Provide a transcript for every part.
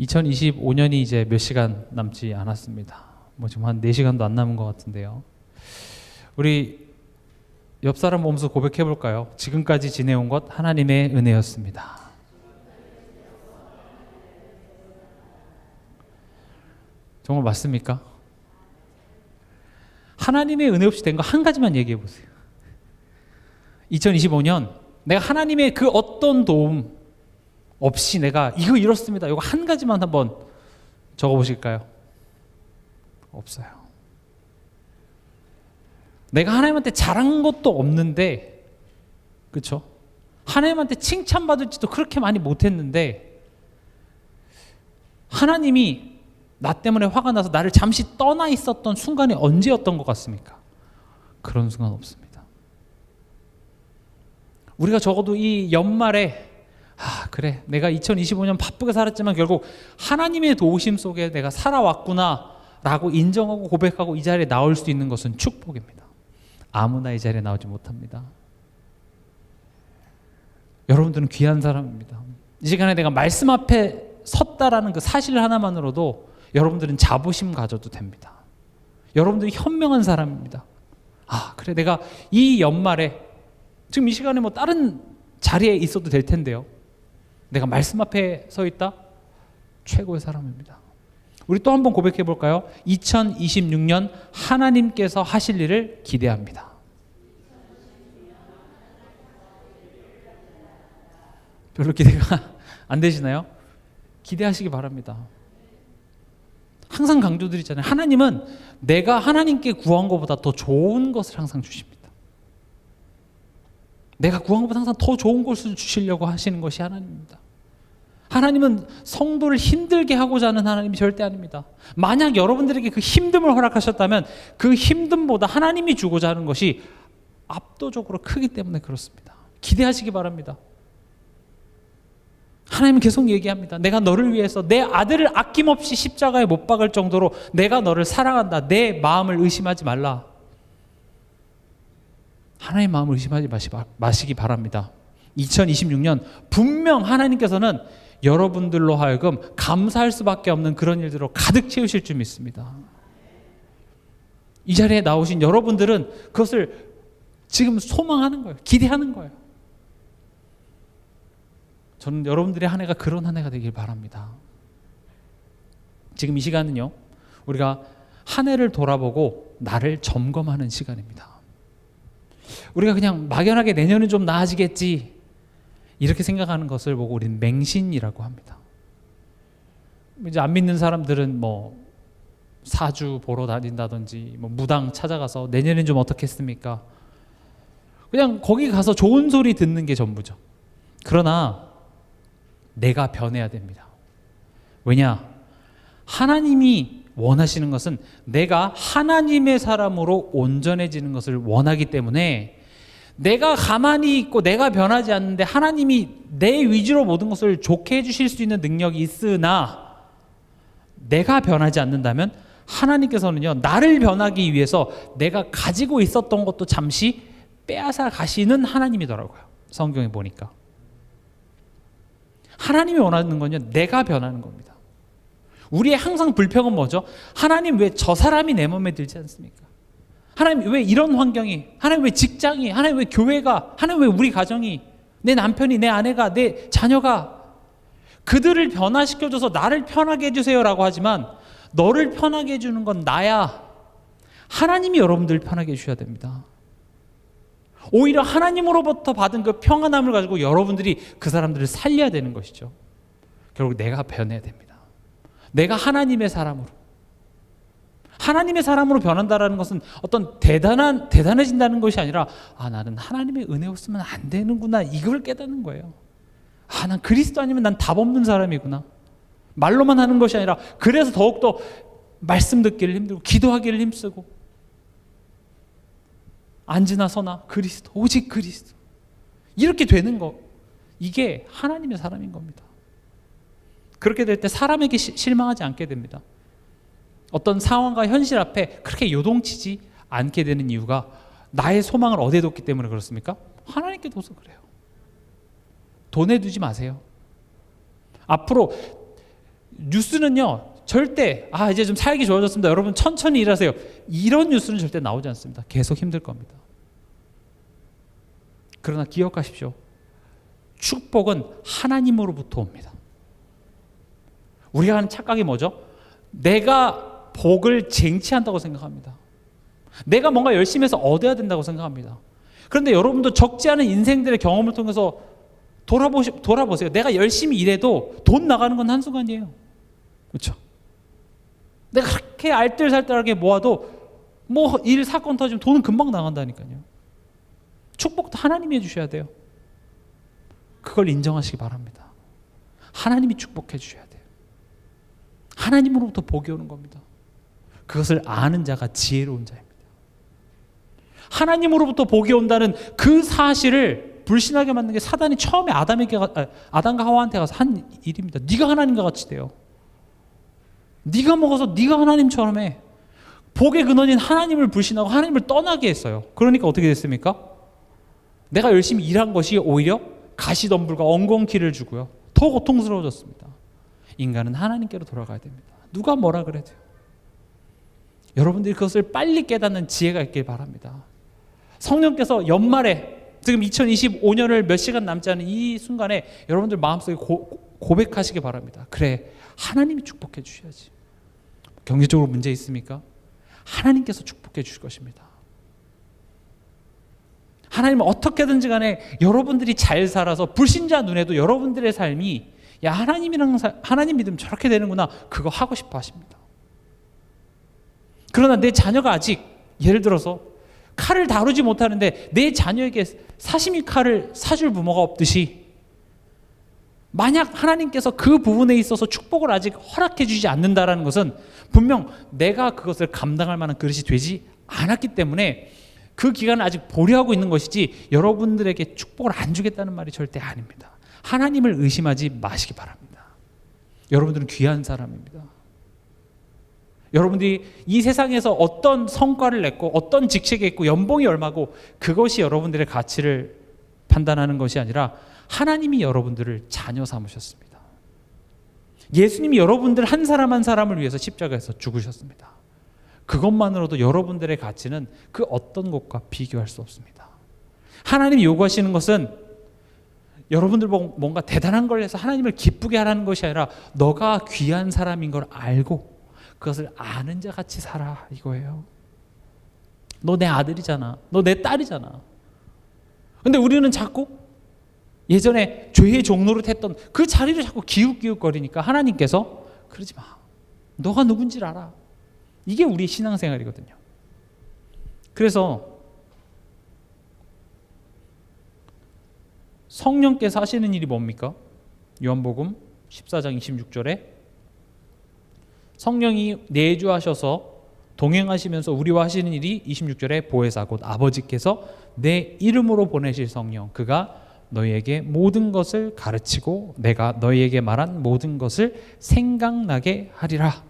2025년이 이제 몇 시간 남지 않았습니다. 지금 한 4시간도 안 남은 것 같은데요. 우리 옆 사람 보면서 고백해 볼까요? 지금까지 지내온 것 하나님의 은혜였습니다. 정말 맞습니까? 하나님의 은혜 없이 된 거 한 가지만 얘기해 보세요. 2025년 내가 하나님의 그 어떤 도움 없이 내가 이거 이렇습니다. 이거 한 가지만 한번 적어 보실까요? 없어요. 내가 하나님한테 잘한 것도 없는데, 그렇죠? 하나님한테 칭찬받을지도 그렇게 많이 못했는데 하나님이 나 때문에 화가 나서 나를 잠시 떠나 있었던 순간이 언제였던 것 같습니까? 그런 순간 없습니다. 우리가 적어도 이 연말에 그래, 내가 2025년 바쁘게 살았지만 결국 하나님의 도우심 속에 내가 살아왔구나 라고 인정하고 고백하고 이 자리에 나올 수 있는 것은 축복입니다. 아무나 이 자리에 나오지 못합니다. 여러분들은 귀한 사람입니다. 이 시간에 내가 말씀 앞에 섰다라는 그 사실 하나만으로도 여러분들은 자부심 가져도 됩니다. 여러분들이 현명한 사람입니다. 그래, 내가 이 연말에 지금 이 시간에 다른 자리에 있어도 될 텐데요, 내가 말씀 앞에 서 있다? 최고의 사람입니다. 우리 또 한번 고백해 볼까요? 2026년 하나님께서 하실 일을 기대합니다. 별로 기대가 안 되시나요? 기대하시기 바랍니다. 항상 강조드리잖아요. 하나님은 내가 하나님께 구한 것보다 더 좋은 것을 항상 주십니다. 내가 구한 것보다 항상 더 좋은 것을 주시려고 하시는 것이 하나님입니다. 하나님은 성도를 힘들게 하고자 하는 하나님이 절대 아닙니다. 만약 여러분들에게 그 힘듦을 허락하셨다면 그 힘듦보다 하나님이 주고자 하는 것이 압도적으로 크기 때문에 그렇습니다. 기대하시기 바랍니다. 하나님은 계속 얘기합니다. 내가 너를 위해서 내 아들을 아낌없이 십자가에 못 박을 정도로 내가 너를 사랑한다. 내 마음을 의심하지 말라. 하나님의 마음을 의심하지 마시기 바랍니다. 2026년 분명 하나님께서는 여러분들로 하여금 감사할 수밖에 없는 그런 일들로 가득 채우실 줄 믿습니다. 이 자리에 나오신 여러분들은 그것을 지금 소망하는 거예요. 기대하는 거예요. 저는 여러분들의 한 해가 그런 한 해가 되길 바랍니다. 지금 이 시간은요, 우리가 한 해를 돌아보고 나를 점검하는 시간입니다. 우리가 그냥 막연하게 내년은 좀 나아지겠지 이렇게 생각하는 것을 보고 우리는 맹신이라고 합니다. 이제 안 믿는 사람들은 사주 보러 다닌다든지 무당 찾아가서 내년엔 좀 어떻겠습니까? 그냥 거기 가서 좋은 소리 듣는 게 전부죠. 그러나 내가 변해야 됩니다. 왜냐? 하나님이 원하시는 것은 내가 하나님의 사람으로 온전해지는 것을 원하기 때문에 내가 가만히 있고 내가 변하지 않는데 하나님이 내 위주로 모든 것을 좋게 해주실 수 있는 능력이 있으나 내가 변하지 않는다면 하나님께서는요, 나를 변하기 위해서 내가 가지고 있었던 것도 잠시 빼앗아 가시는 하나님이더라고요. 성경에 보니까. 하나님이 원하는 건요, 내가 변하는 겁니다. 우리의 항상 불평은 뭐죠? 하나님 왜 저 사람이 내 마음에 들지 않습니까? 하나님 왜 이런 환경이, 하나님 왜 직장이, 하나님 왜 교회가, 하나님 왜 우리 가정이, 내 남편이, 내 아내가, 내 자녀가, 그들을 변화시켜줘서 나를 편하게 해주세요라고 하지만 너를 편하게 해주는 건 나야. 하나님이 여러분들을 편하게 해주셔야 됩니다. 오히려 하나님으로부터 받은 그 평안함을 가지고 여러분들이 그 사람들을 살려야 되는 것이죠. 결국 내가 변해야 됩니다. 내가 하나님의 사람으로. 하나님의 사람으로 변한다는 것은 어떤 대단해진다는 것이 아니라 나는 하나님의 은혜 없으면 안 되는구나, 이걸 깨닫는 거예요. 난 그리스도 아니면 난 답 없는 사람이구나. 말로만 하는 것이 아니라 그래서 더욱더 말씀 듣기를 힘들고 기도하기를 힘쓰고 앉으나 서나 그리스도, 오직 그리스도, 이렇게 되는 거, 이게 하나님의 사람인 겁니다. 그렇게 될 때 사람에게 실망하지 않게 됩니다. 어떤 상황과 현실 앞에 그렇게 요동치지 않게 되는 이유가 나의 소망을 어디에 뒀기 때문에 그렇습니까? 하나님께 둬서 그래요. 돈에 두지 마세요. 앞으로 뉴스는요 절대 이제 좀 살기 좋아졌습니다, 여러분 천천히 일하세요, 이런 뉴스는 절대 나오지 않습니다. 계속 힘들 겁니다. 그러나 기억하십시오. 축복은 하나님으로부터 옵니다. 우리가 하는 착각이 뭐죠? 내가 복을 쟁취한다고 생각합니다. 내가 뭔가 열심히 해서 얻어야 된다고 생각합니다. 그런데 여러분도 적지 않은 인생들의 경험을 통해서 돌아보세요. 내가 열심히 일해도 돈 나가는 건 한순간이에요. 그렇죠? 내가 그렇게 알뜰살뜰하게 모아도 뭐 일 사건 터지면 돈은 금방 나간다니까요. 축복도 하나님이 해주셔야 돼요. 그걸 인정하시기 바랍니다. 하나님이 축복해 주셔야 돼요. 하나님으로부터 복이 오는 겁니다. 그것을 아는 자가 지혜로운 자입니다. 하나님으로부터 복이 온다는 그 사실을 불신하게 만든 게 사단이 처음에 아담과 하와한테 가서 한 일입니다. 네가 하나님과 같이 돼요. 네가 먹어서 네가 하나님처럼 해. 복의 근원인 하나님을 불신하고 하나님을 떠나게 했어요. 그러니까 어떻게 됐습니까? 내가 열심히 일한 것이 오히려 가시덤불과 엉겅퀴를 주고요, 더 고통스러워졌습니다. 인간은 하나님께로 돌아가야 됩니다. 누가 뭐라 그래도 여러분들이 그것을 빨리 깨닫는 지혜가 있길 바랍니다. 성령께서 연말에 지금 2025년을 몇 시간 남지 않은 이 순간에 여러분들 마음속에 고백하시기 바랍니다. 그래, 하나님이 축복해 주셔야지. 경제적으로 문제 있습니까? 하나님께서 축복해 주실 것입니다. 하나님은 어떻게든지 간에 여러분들이 잘 살아서 불신자 눈에도 여러분들의 삶이 야 하나님 믿으면 저렇게 되는구나, 그거 하고 싶어 하십니다. 그러나 내 자녀가 아직 예를 들어서 칼을 다루지 못하는데 내 자녀에게 사시미 칼을 사줄 부모가 없듯이, 만약 하나님께서 그 부분에 있어서 축복을 아직 허락해 주지 않는다라는 것은 분명 내가 그것을 감당할 만한 그릇이 되지 않았기 때문에 그 기간을 아직 보류하고 있는 것이지 여러분들에게 축복을 안 주겠다는 말이 절대 아닙니다. 하나님을 의심하지 마시기 바랍니다. 여러분들은 귀한 사람입니다. 여러분들이 이 세상에서 어떤 성과를 냈고 어떤 직책에 있고 연봉이 얼마고 그것이 여러분들의 가치를 판단하는 것이 아니라 하나님이 여러분들을 자녀 삼으셨습니다. 예수님이 여러분들 한 사람 한 사람을 위해서 십자가에서 죽으셨습니다. 그것만으로도 여러분들의 가치는 그 어떤 것과 비교할 수 없습니다. 하나님이 요구하시는 것은 여러분들 보고 뭔가 대단한 걸 해서 하나님을 기쁘게 하라는 것이 아니라 너가 귀한 사람인 걸 알고 그것을 아는 자 같이 살아, 이거예요. 너 내 아들이잖아. 너 내 딸이잖아. 근데 우리는 자꾸 예전에 죄의 종노릇 했던 그 자리를 자꾸 기웃기웃거리니까 하나님께서 그러지 마. 너가 누군지를 알아. 이게 우리 신앙생활이거든요. 그래서 성령께서 하시는 일이 뭡니까? 요한복음 14장 26절에 성령이 내주하셔서 동행하시면서 우리와 하시는 일이 26절에 보혜사 곧 아버지께서 내 이름으로 보내실 성령, 그가 너희에게 모든 것을 가르치고 내가 너희에게 말한 모든 것을 생각나게 하리라.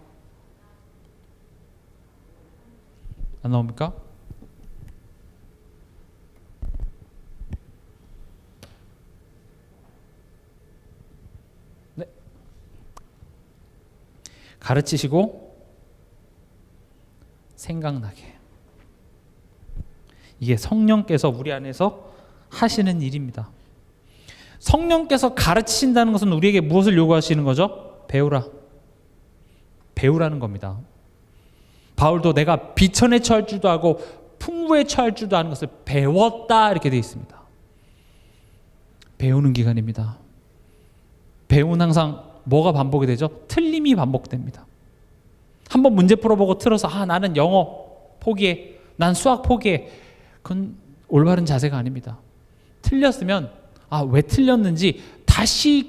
안 나옵니까? 네. 가르치시고 생각나게. 이게 성령께서 우리 안에서 하시는 일입니다. 성령께서 가르치신다는 것은 우리에게 무엇을 요구하시는 거죠? 배우라. 배우라는 겁니다. 바울도 내가 비천에 처할 줄도 알고 풍부에 처할 줄도 아는 것을 배웠다, 이렇게 되어 있습니다. 배우는 기간입니다. 배우는 항상 뭐가 반복이 되죠? 틀림이 반복됩니다. 한번 문제 풀어보고 틀어서 나는 영어 포기해, 난 수학 포기해, 그건 올바른 자세가 아닙니다. 틀렸으면 왜 틀렸는지 다시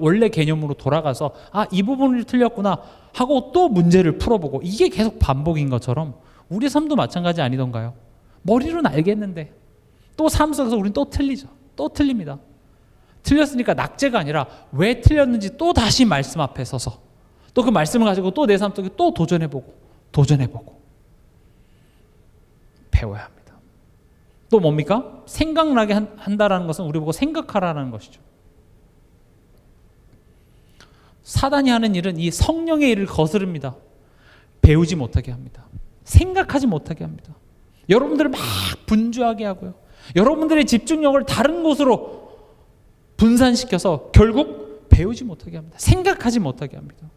원래 개념으로 돌아가서 이 부분을 틀렸구나 하고 또 문제를 풀어보고, 이게 계속 반복인 것처럼 우리 삶도 마찬가지 아니던가요? 머리로는 알겠는데 또 삶 속에서 우리는 또 틀리죠. 또 틀립니다. 틀렸으니까 낙제가 아니라 왜 틀렸는지 또 다시 말씀 앞에 서서 또 그 말씀을 가지고 또 내 삶 속에 또 도전해보고 배워야 합니다. 또 뭡니까? 생각나게 한다라는 것은 우리 보고 생각하라는 것이죠. 사단이 하는 일은 이 성령의 일을 거스릅니다. 배우지 못하게 합니다. 생각하지 못하게 합니다. 여러분들을 막 분주하게 하고요. 여러분들의 집중력을 다른 곳으로 분산시켜서 결국 배우지 못하게 합니다. 생각하지 못하게 합니다.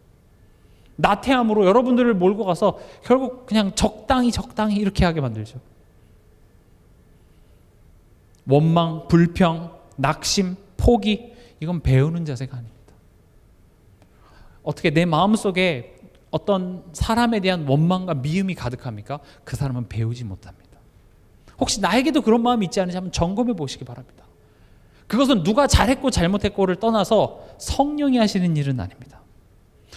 나태함으로 여러분들을 몰고 가서 결국 그냥 적당히 이렇게 하게 만들죠. 원망, 불평, 낙심, 포기, 이건 배우는 자세가 아닙니다. 어떻게 내 마음속에 어떤 사람에 대한 원망과 미움이 가득합니까? 그 사람은 배우지 못합니다. 혹시 나에게도 그런 마음이 있지 않은지 한번 점검해 보시기 바랍니다. 그것은 누가 잘했고 잘못했고를 떠나서 성령이 하시는 일은 아닙니다.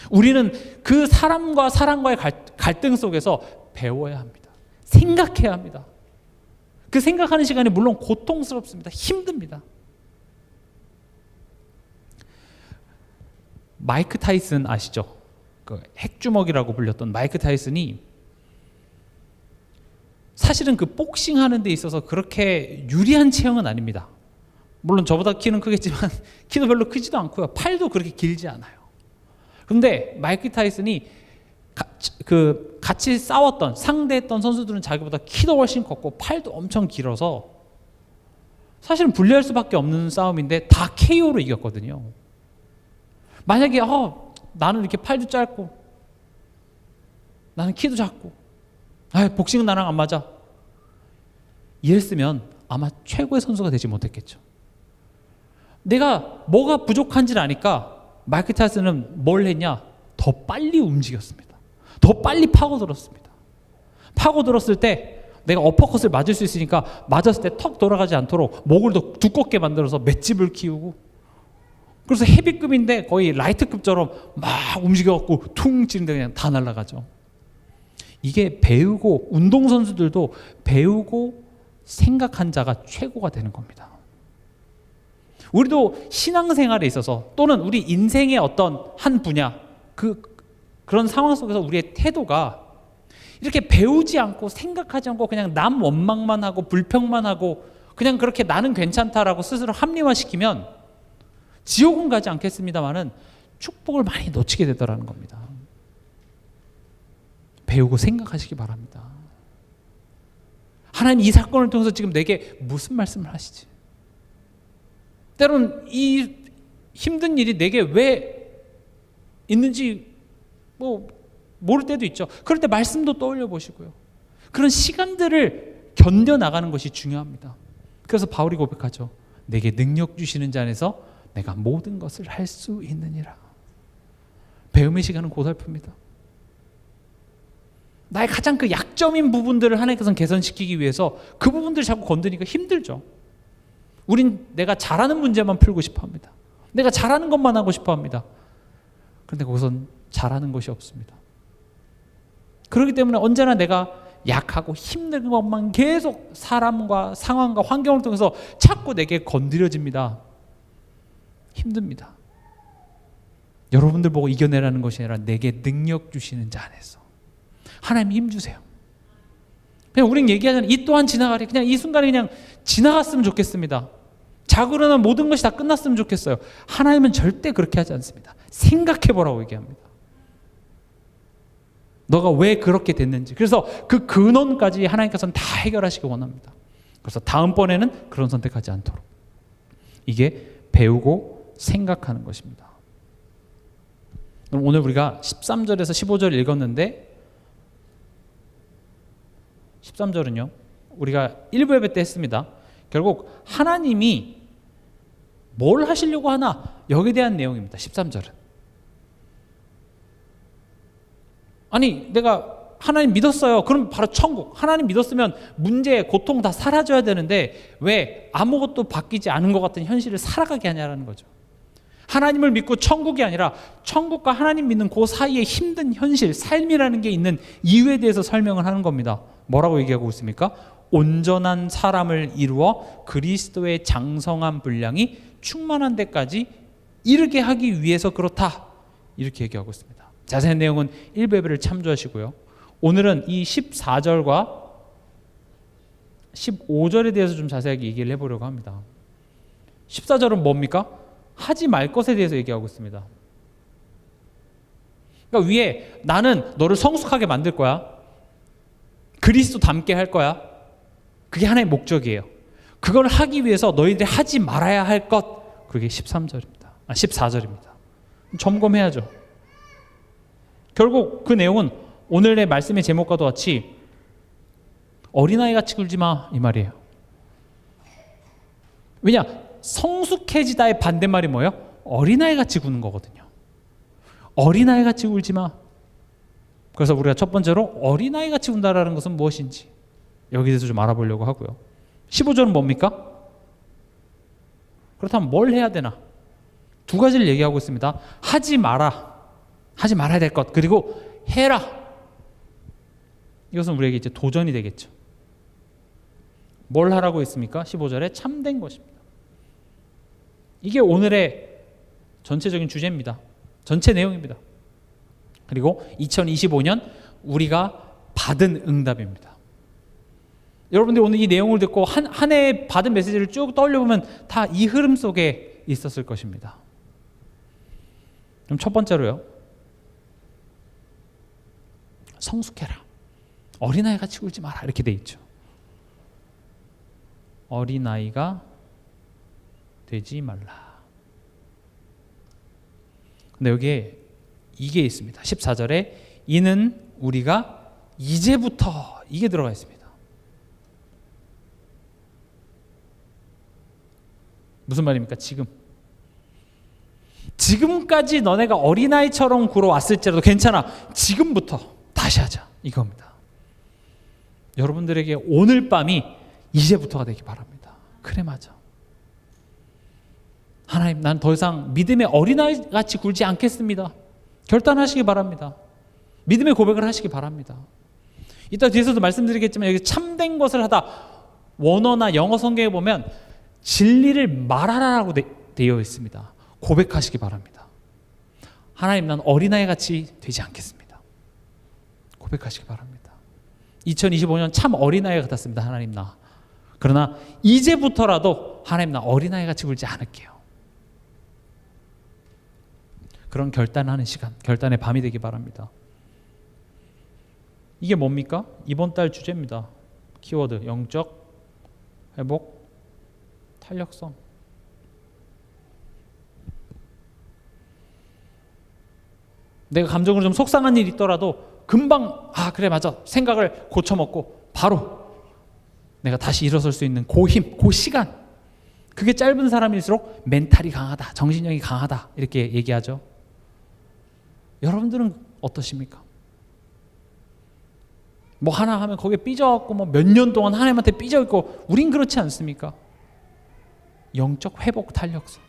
우리는 그 사람과 사람과의 갈등 속에서 배워야 합니다. 생각해야 합니다. 그 생각하는 시간이 물론 고통스럽습니다. 힘듭니다. 마이크 타이슨 아시죠? 그 핵주먹이라고 불렸던 마이크 타이슨이 사실은 그 복싱하는 데 있어서 그렇게 유리한 체형은 아닙니다. 물론 저보다 키는 크겠지만 키도 별로 크지도 않고요. 팔도 그렇게 길지 않아요. 그런데 마이크 타이슨이 같이 싸웠던 상대했던 선수들은 자기보다 키도 훨씬 컸고 팔도 엄청 길어서 사실은 불리할 수밖에 없는 싸움인데 다 KO로 이겼거든요. 만약에 나는 이렇게 팔도 짧고 나는 키도 작고 복싱은 나랑 안 맞아 이랬으면 아마 최고의 선수가 되지 못했겠죠. 내가 뭐가 부족한지를 아니까 마이크 타이슨은 뭘 했냐? 더 빨리 움직였습니다. 더 빨리 파고들었습니다. 파고들었을 때 내가 어퍼컷을 맞을 수 있으니까 맞았을 때 턱 돌아가지 않도록 목을 더 두껍게 만들어서 맷집을 키우고, 그래서 헤비급인데 거의 라이트급처럼 막 움직여갖고 퉁 치는데 그냥 다 날아가죠. 이게 배우고, 운동선수들도 배우고 생각한 자가 최고가 되는 겁니다. 우리도 신앙생활에 있어서 또는 우리 인생의 어떤 한 분야, 그런 상황 속에서 우리의 태도가 이렇게 배우지 않고 생각하지 않고 그냥 남 원망만 하고 불평만 하고 그냥 그렇게 나는 괜찮다라고 스스로 합리화시키면 지옥은 가지 않겠습니다만은 축복을 많이 놓치게 되더라는 겁니다. 배우고 생각하시기 바랍니다. 하나님 이 사건을 통해서 지금 내게 무슨 말씀을 하시지? 때로는 이 힘든 일이 내게 왜 있는지 모를 때도 있죠. 그럴 때 말씀도 떠올려 보시고요. 그런 시간들을 견뎌나가는 것이 중요합니다. 그래서 바울이 고백하죠. 내게 능력 주시는 자 안에서 내가 모든 것을 할 수 있느니라. 배움의 시간은 고달픕니다. 나의 가장 그 약점인 부분들을 하나님께서는 개선시키기 위해서 그 부분들을 자꾸 건드니까 힘들죠. 우린 내가 잘하는 문제만 풀고 싶어 합니다. 내가 잘하는 것만 하고 싶어 합니다. 그런데 거기선 잘하는 것이 없습니다. 그렇기 때문에 언제나 내가 약하고 힘든 것만 계속 사람과 상황과 환경을 통해서 자꾸 내게 건드려집니다. 힘듭니다. 여러분들 보고 이겨내라는 것이 아니라 내게 능력 주시는 자 안에서 하나님 힘 주세요. 그냥 우린 얘기하잖아요. 이 또한 지나가리. 그냥 이 순간에 그냥 지나갔으면 좋겠습니다. 자고 일어나면 모든 것이 다 끝났으면 좋겠어요. 하나님은 절대 그렇게 하지 않습니다. 생각해보라고 얘기합니다. 너가 왜 그렇게 됐는지. 그래서 그 근원까지 하나님께서는 다 해결하시기 원합니다. 그래서 다음번에는 그런 선택하지 않도록. 이게 배우고 생각하는 것입니다. 그럼 오늘 우리가 13절에서 15절 읽었는데 13절은요. 우리가 1부 예배 때 했습니다. 결국 하나님이 뭘 하시려고 하나 여기에 대한 내용입니다. 13절은. 아니 내가 하나님 믿었어요. 그럼 바로 천국. 하나님 믿었으면 문제, 고통 다 사라져야 되는데 왜 아무것도 바뀌지 않은 것 같은 현실을 살아가게 하냐라는 거죠. 하나님을 믿고 천국이 아니라 천국과 하나님 믿는 그 사이에 힘든 현실, 삶이라는 게 있는 이유에 대해서 설명을 하는 겁니다. 뭐라고 얘기하고 있습니까? 온전한 사람을 이루어 그리스도의 장성한 분량이 충만한 데까지 이르게 하기 위해서 그렇다. 이렇게 얘기하고 있습니다. 자세한 내용은 1부 예배를 참조하시고요. 오늘은 이 14절과 15절에 대해서 좀 자세하게 얘기를 해보려고 합니다. 14절은 뭡니까? 하지 말 것에 대해서 얘기하고 있습니다. 그러니까 위에 나는 너를 성숙하게 만들 거야. 그리스도 닮게 할 거야. 그게 하나의 목적이에요. 그걸 하기 위해서 너희들이 하지 말아야 할 것, 그게 14절입니다. 점검해야죠. 결국 그 내용은 오늘의 말씀의 제목과도 같이 어린아이 같이 굴지 마, 이 말이에요. 왜냐? 성숙해지다의 반대말이 뭐예요? 어린아이 같이 구는 거거든요. 어린아이 같이 굴지 마. 그래서 우리가 첫 번째로 어린아이 같이 군다라는 것은 무엇인지 여기 대해서 좀 알아보려고 하고요. 15절은 뭡니까? 그렇다면 뭘 해야 되나? 두 가지를 얘기하고 있습니다. 하지 마라. 하지 말아야 될 것. 그리고 해라. 이것은 우리에게 이제 도전이 되겠죠. 뭘 하라고 했습니까? 15절에 참된 것입니다. 이게 오늘의 전체적인 주제입니다. 전체 내용입니다. 그리고 2025년 우리가 받은 응답입니다. 여러분들 오늘 이 내용을 듣고 한 해 받은 메시지를 쭉 떠올려보면 다 이 흐름 속에 있었을 것입니다. 그럼 첫 번째로요. 성숙해라. 어린아이 같이 굴지 마라. 이렇게 돼 있죠. 어린아이가 되지 말라. 근데 여기에 이게 있습니다. 14절에 이는 우리가 이제부터, 이게 들어가 있습니다. 무슨 말입니까? 지금까지 너네가 어린아이처럼 굴어왔을지라도 괜찮아. 지금부터 다시 하자. 이겁니다. 여러분들에게 오늘 밤이 이제부터가 되기 바랍니다. 그래, 맞아. 하나님, 난 더 이상 믿음의 어린아이같이 굴지 않겠습니다. 결단하시기 바랍니다. 믿음의 고백을 하시기 바랍니다. 이따 뒤에서도 말씀드리겠지만 여기 참된 것을 하다, 원어나 영어 성경에 보면 진리를 말하라라고 되어 있습니다. 고백하시기 바랍니다. 하나님, 난 어린아이같이 되지 않겠습니다. 고백하시기 바랍니다. 2025년 참 어린아이 같았습니다. 하나님, 나. 그러나 이제부터라도 하나님, 나 어린아이같이 굴지 않을게요. 그런 결단하는 시간, 결단의 밤이 되기 바랍니다. 이게 뭡니까? 이번 달 주제입니다. 키워드, 영적 회복, 탄력성. 내가 감정으로 좀 속상한 일이 있더라도 금방 그래 맞아 생각을 고쳐먹고 바로 내가 다시 일어설 수 있는 그 힘, 그 시간, 그게 짧은 사람일수록 멘탈이 강하다, 정신력이 강하다 이렇게 얘기하죠. 여러분들은 어떠십니까? 뭐 하나 하면 거기에 삐져갖고 뭐 몇 년 동안 하나님한테 삐져있고 우린 그렇지 않습니까? 영적 회복 탄력성.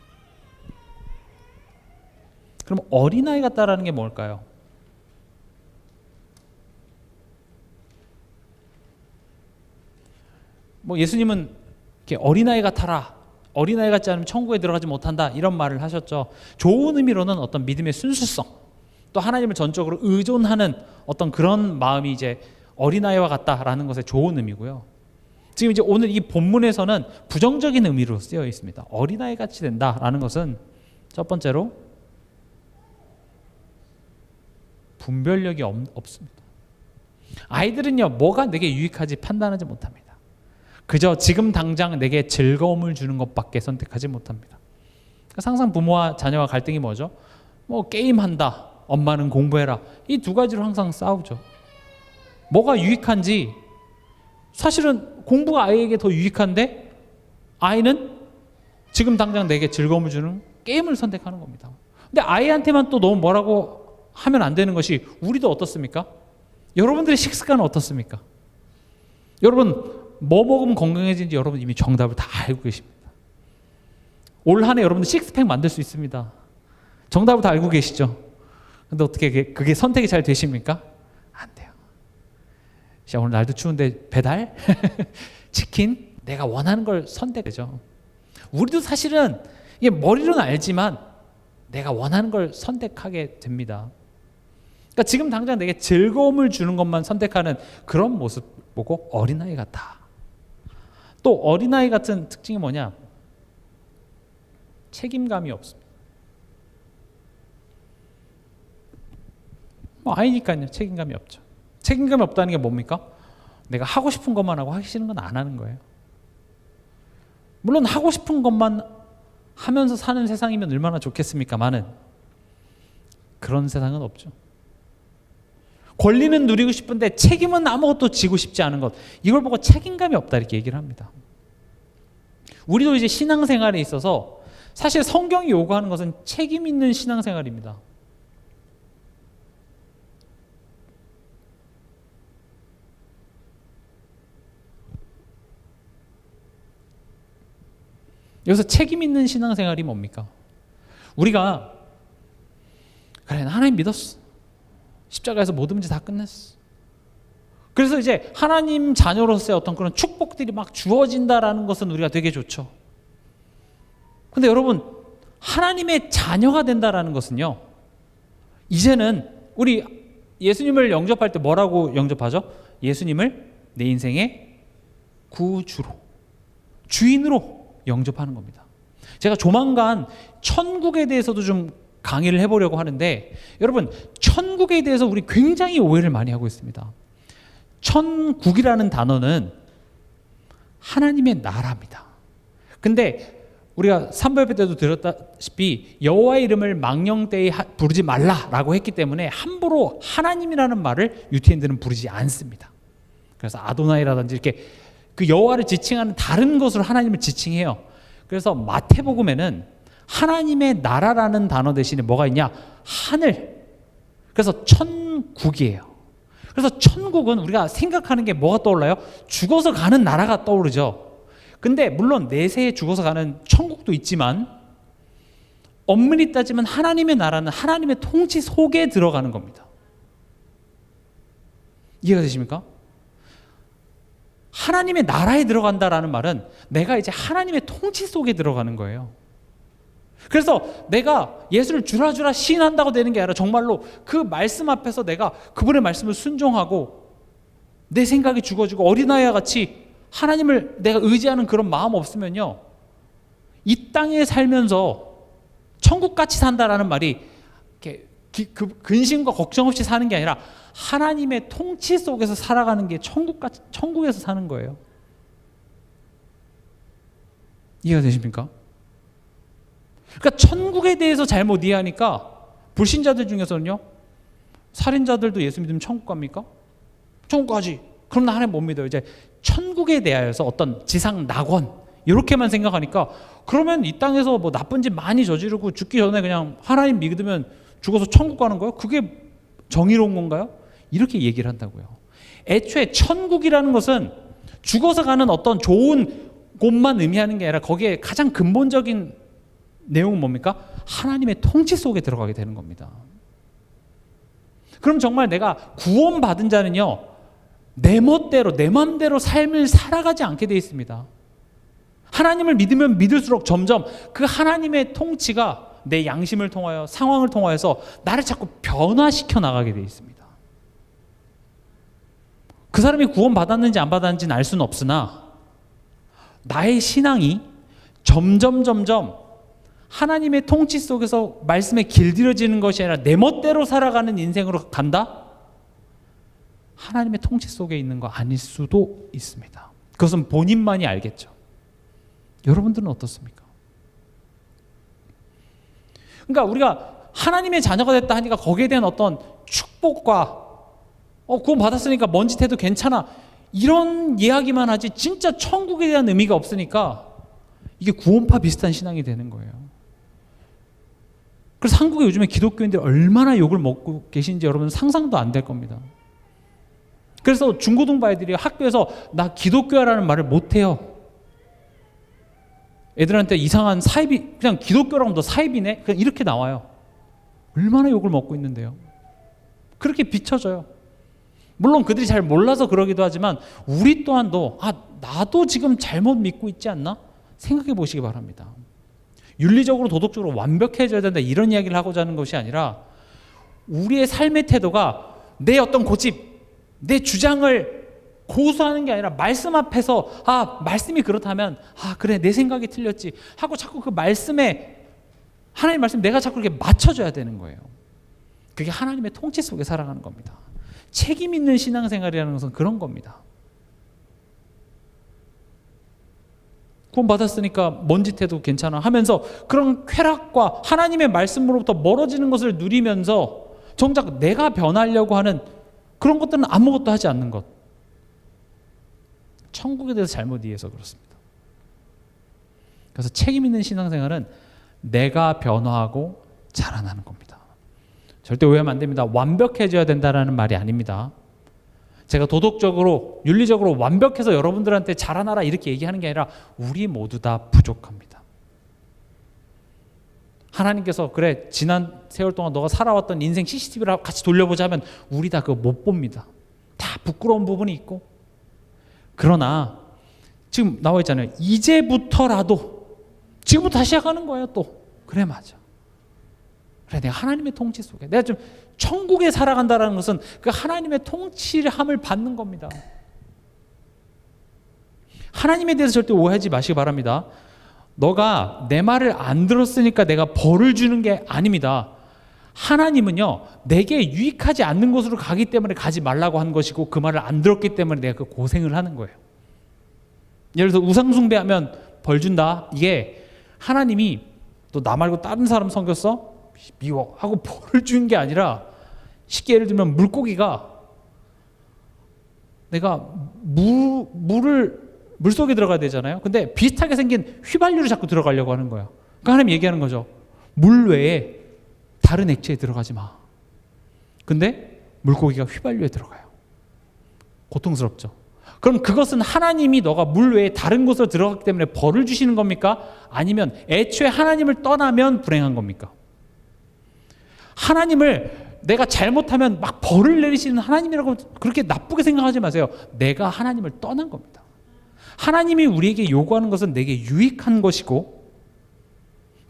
그럼 어린아이 같다라는 게 뭘까요? 뭐 예수님은 이렇게 어린아이 같아라, 어린아이 같지 않으면 천국에 들어가지 못한다 이런 말을 하셨죠. 좋은 의미로는 어떤 믿음의 순수성, 또 하나님을 전적으로 의존하는 어떤 그런 마음이 이제 어린아이와 같다라는 것의 좋은 의미고요. 지금 이제 오늘 이 본문에서는 부정적인 의미로 쓰여 있습니다. 어린아이 같이 된다라는 것은 첫 번째로 분별력이 없습니다. 아이들은요, 뭐가 내게 유익하지 판단하지 못합니다. 그저 지금 당장 내게 즐거움을 주는 것밖에 선택하지 못합니다. 그러니까 항상 부모와 자녀와 갈등이 뭐죠? 뭐 게임한다, 엄마는 공부해라. 이 두 가지로 항상 싸우죠. 뭐가 유익한지, 사실은 공부가 아이에게 더 유익한데 아이는 지금 당장 내게 즐거움을 주는 게임을 선택하는 겁니다. 근데 아이한테만 또 너무 뭐라고 하면 안 되는 것이, 우리도 어떻습니까? 여러분들의 식습관은 어떻습니까? 여러분 뭐 먹으면 건강해지는지 여러분 이미 정답을 다 알고 계십니다. 올 한 해 여러분들 식스팩 만들 수 있습니다. 정답을 다 알고 계시죠? 근데 어떻게 그게 선택이 잘 되십니까? 안 돼요. 자, 오늘 날도 추운데 배달? 치킨? 내가 원하는 걸 선택되죠. 우리도 사실은 이게 머리로는 알지만 내가 원하는 걸 선택하게 됩니다. 그러니까 지금 당장 내게 즐거움을 주는 것만 선택하는 그런 모습 보고 어린아이 같아. 또 어린아이 같은 특징이 뭐냐? 책임감이 없습니다. 뭐 아이니까요. 책임감이 없죠. 책임감이 없다는 게 뭡니까? 내가 하고 싶은 것만 하고 하기 싫은 건 안 하는 거예요. 물론 하고 싶은 것만 하면서 사는 세상이면 얼마나 좋겠습니까마는 그런 세상은 없죠. 권리는 누리고 싶은데 책임은 아무것도 지고 싶지 않은 것, 이걸 보고 책임감이 없다 이렇게 얘기를 합니다. 우리도 이제 신앙생활에 있어서 사실 성경이 요구하는 것은 책임 있는 신앙생활입니다. 여기서 책임 있는 신앙생활이 뭡니까? 우리가 그래, 나 하나님 믿었어. 십자가에서 모든 문제 다 끝냈어. 그래서 이제 하나님 자녀로서의 어떤 그런 축복들이 막 주어진다라는 것은 우리가 되게 좋죠. 근데 여러분, 하나님의 자녀가 된다라는 것은요, 이제는 우리 예수님을 영접할 때 뭐라고 영접하죠? 예수님을 내 인생의 구주로, 주인으로 영접하는 겁니다. 제가 조만간 천국에 대해서도 좀 강의를 해보려고 하는데, 여러분, 천국에 대해서 우리 굉장히 오해를 많이 하고 있습니다. 천국이라는 단어는 하나님의 나라입니다. 근데 우리가 삼부예배 때도 들었다시피 여호와의 이름을 망령되이 부르지 말라라고 했기 때문에 함부로 하나님이라는 말을 유태인들은 부르지 않습니다. 그래서 아도나이라든지 이렇게 그 여호와를 지칭하는 다른 것으로 하나님을 지칭해요. 그래서 마태복음에는 하나님의 나라라는 단어 대신에 뭐가 있냐? 하늘. 그래서 천국이에요. 그래서 천국은 우리가 생각하는 게 뭐가 떠올라요? 죽어서 가는 나라가 떠오르죠. 근데 물론 내세에 죽어서 가는 천국도 있지만 엄밀히 따지면 하나님의 나라는 하나님의 통치 속에 들어가는 겁니다. 이해가 되십니까? 하나님의 나라에 들어간다라는 말은 내가 이제 하나님의 통치 속에 들어가는 거예요. 그래서 내가 예수를 주라 시인한다고 되는 게 아니라 정말로 그 말씀 앞에서 내가 그분의 말씀을 순종하고 내 생각이 죽어지고 어린아이와 같이 하나님을 내가 의지하는 그런 마음 없으면요, 이 땅에 살면서 천국같이 산다라는 말이 이렇게 그 근심과 걱정 없이 사는 게 아니라 하나님의 통치 속에서 살아가는 게 천국에서 사는 거예요. 이해가 되십니까? 그러니까 천국에 대해서 잘못 이해하니까 불신자들 중에서는요, 살인자들도 예수 믿으면 천국 갑니까? 천국 가지. 그럼 나 하나님 못 믿어요. 이제 천국에 대하여서 어떤 지상 낙원 이렇게만 생각하니까, 그러면 이 땅에서 뭐 나쁜 짓 많이 저지르고 죽기 전에 그냥 하나님 믿으면 죽어서 천국 가는 거예요? 그게 정의로운 건가요? 이렇게 얘기를 한다고요. 애초에 천국이라는 것은 죽어서 가는 어떤 좋은 곳만 의미하는 게 아니라 거기에 가장 근본적인 내용은 뭡니까? 하나님의 통치 속에 들어가게 되는 겁니다. 그럼 정말 내가 구원받은 자는요, 내 멋대로 내 마음대로 삶을 살아가지 않게 되어 있습니다. 하나님을 믿으면 믿을수록 점점 그 하나님의 통치가 내 양심을 통하여 상황을 통하여서 나를 자꾸 변화시켜 나가게 되어 있습니다. 그 사람이 구원받았는지 안 받았는지는 알 수는 없으나 나의 신앙이 점점 하나님의 통치 속에서 말씀에 길들여지는 것이 아니라 내 멋대로 살아가는 인생으로 간다? 하나님의 통치 속에 있는 거 아닐 수도 있습니다. 그것은 본인만이 알겠죠. 여러분들은 어떻습니까? 그러니까 우리가 하나님의 자녀가 됐다 하니까 거기에 대한 어떤 축복과 구원 받았으니까 뭔 짓 해도 괜찮아, 이런 이야기만 하지 진짜 천국에 대한 의미가 없으니까 이게 구원파 비슷한 신앙이 되는 거예요. 그래서 한국에 요즘에 기독교인들이 얼마나 욕을 먹고 계신지 여러분 상상도 안 될 겁니다. 그래서 중고등부 아이들이 학교에서 나 기독교라는 말을 못해요. 애들한테 이상한 사입이, 그냥 기독교라고 너 사입이네? 그냥 이렇게 나와요. 얼마나 욕을 먹고 있는데요. 그렇게 비춰져요. 물론 그들이 잘 몰라서 그러기도 하지만 우리 또한도 나도 지금 잘못 믿고 있지 않나? 생각해 보시기 바랍니다. 윤리적으로 도덕적으로 완벽해져야 된다 이런 이야기를 하고자 하는 것이 아니라 우리의 삶의 태도가 내 어떤 고집, 내 주장을 고수하는 게 아니라 말씀 앞에서 말씀이 그렇다면 그래 내 생각이 틀렸지 하고 자꾸 그 말씀에 하나님 말씀 내가 자꾸 이렇게 맞춰줘야 되는 거예요. 그게 하나님의 통치 속에 살아가는 겁니다. 책임 있는 신앙생활이라는 것은 그런 겁니다. 구원 받았으니까 뭔 짓 해도 괜찮아 하면서 그런 쾌락과 하나님의 말씀으로부터 멀어지는 것을 누리면서 정작 내가 변하려고 하는 그런 것들은 아무것도 하지 않는 것. 천국에 대해서 잘못 이해해서 그렇습니다. 그래서 책임 있는 신앙생활은 내가 변화하고 자라나는 겁니다. 절대 오해하면 안 됩니다. 완벽해져야 된다는 말이 아닙니다. 제가 도덕적으로 윤리적으로 완벽해서 여러분들한테 자라나라 이렇게 얘기하는 게 아니라 우리 모두 다 부족합니다. 하나님께서 그래 지난 세월 동안 너가 살아왔던 인생 CCTV를 같이 돌려보자 하면 우리 다 그거 못 봅니다. 다 부끄러운 부분이 있고. 그러나 지금 나와 있잖아요. 이제부터라도 지금부터 시작하는 거예요. 또 그래 맞아. 그래 내가 하나님의 통치 속에 내가 좀 천국에 살아간다는 것은 그 하나님의 통치함을 받는 겁니다. 하나님에 대해서 절대 오해하지 마시기 바랍니다. 너가 내 말을 안 들었으니까 내가 벌을 주는 게 아닙니다. 하나님은요 내게 유익하지 않는 곳으로 가기 때문에 가지 말라고 한 것이고 그 말을 안 들었기 때문에 내가 그 고생을 하는 거예요. 예를 들어서 우상 숭배하면 벌 준다. 이게 하나님이 또 나 말고 다른 사람 섬겼어? 미워 하고 벌을 준 게 아니라 쉽게 예를 들면 물고기가 내가 물속에 들어가야 되잖아요. 근데 비슷하게 생긴 휘발유로 자꾸 들어가려고 하는 거예요. 그러니까 하나님 얘기하는 거죠. 물 외에 다른 액체에 들어가지 마. 근데 물고기가 휘발유에 들어가요. 고통스럽죠. 그럼 그것은 하나님이 너가 물 외에 다른 곳으로 들어갔기 때문에 벌을 주시는 겁니까? 아니면 애초에 하나님을 떠나면 불행한 겁니까? 하나님을 내가 잘못하면 막 벌을 내리시는 하나님이라고 그렇게 나쁘게 생각하지 마세요. 내가 하나님을 떠난 겁니다. 하나님이 우리에게 요구하는 것은 내게 유익한 것이고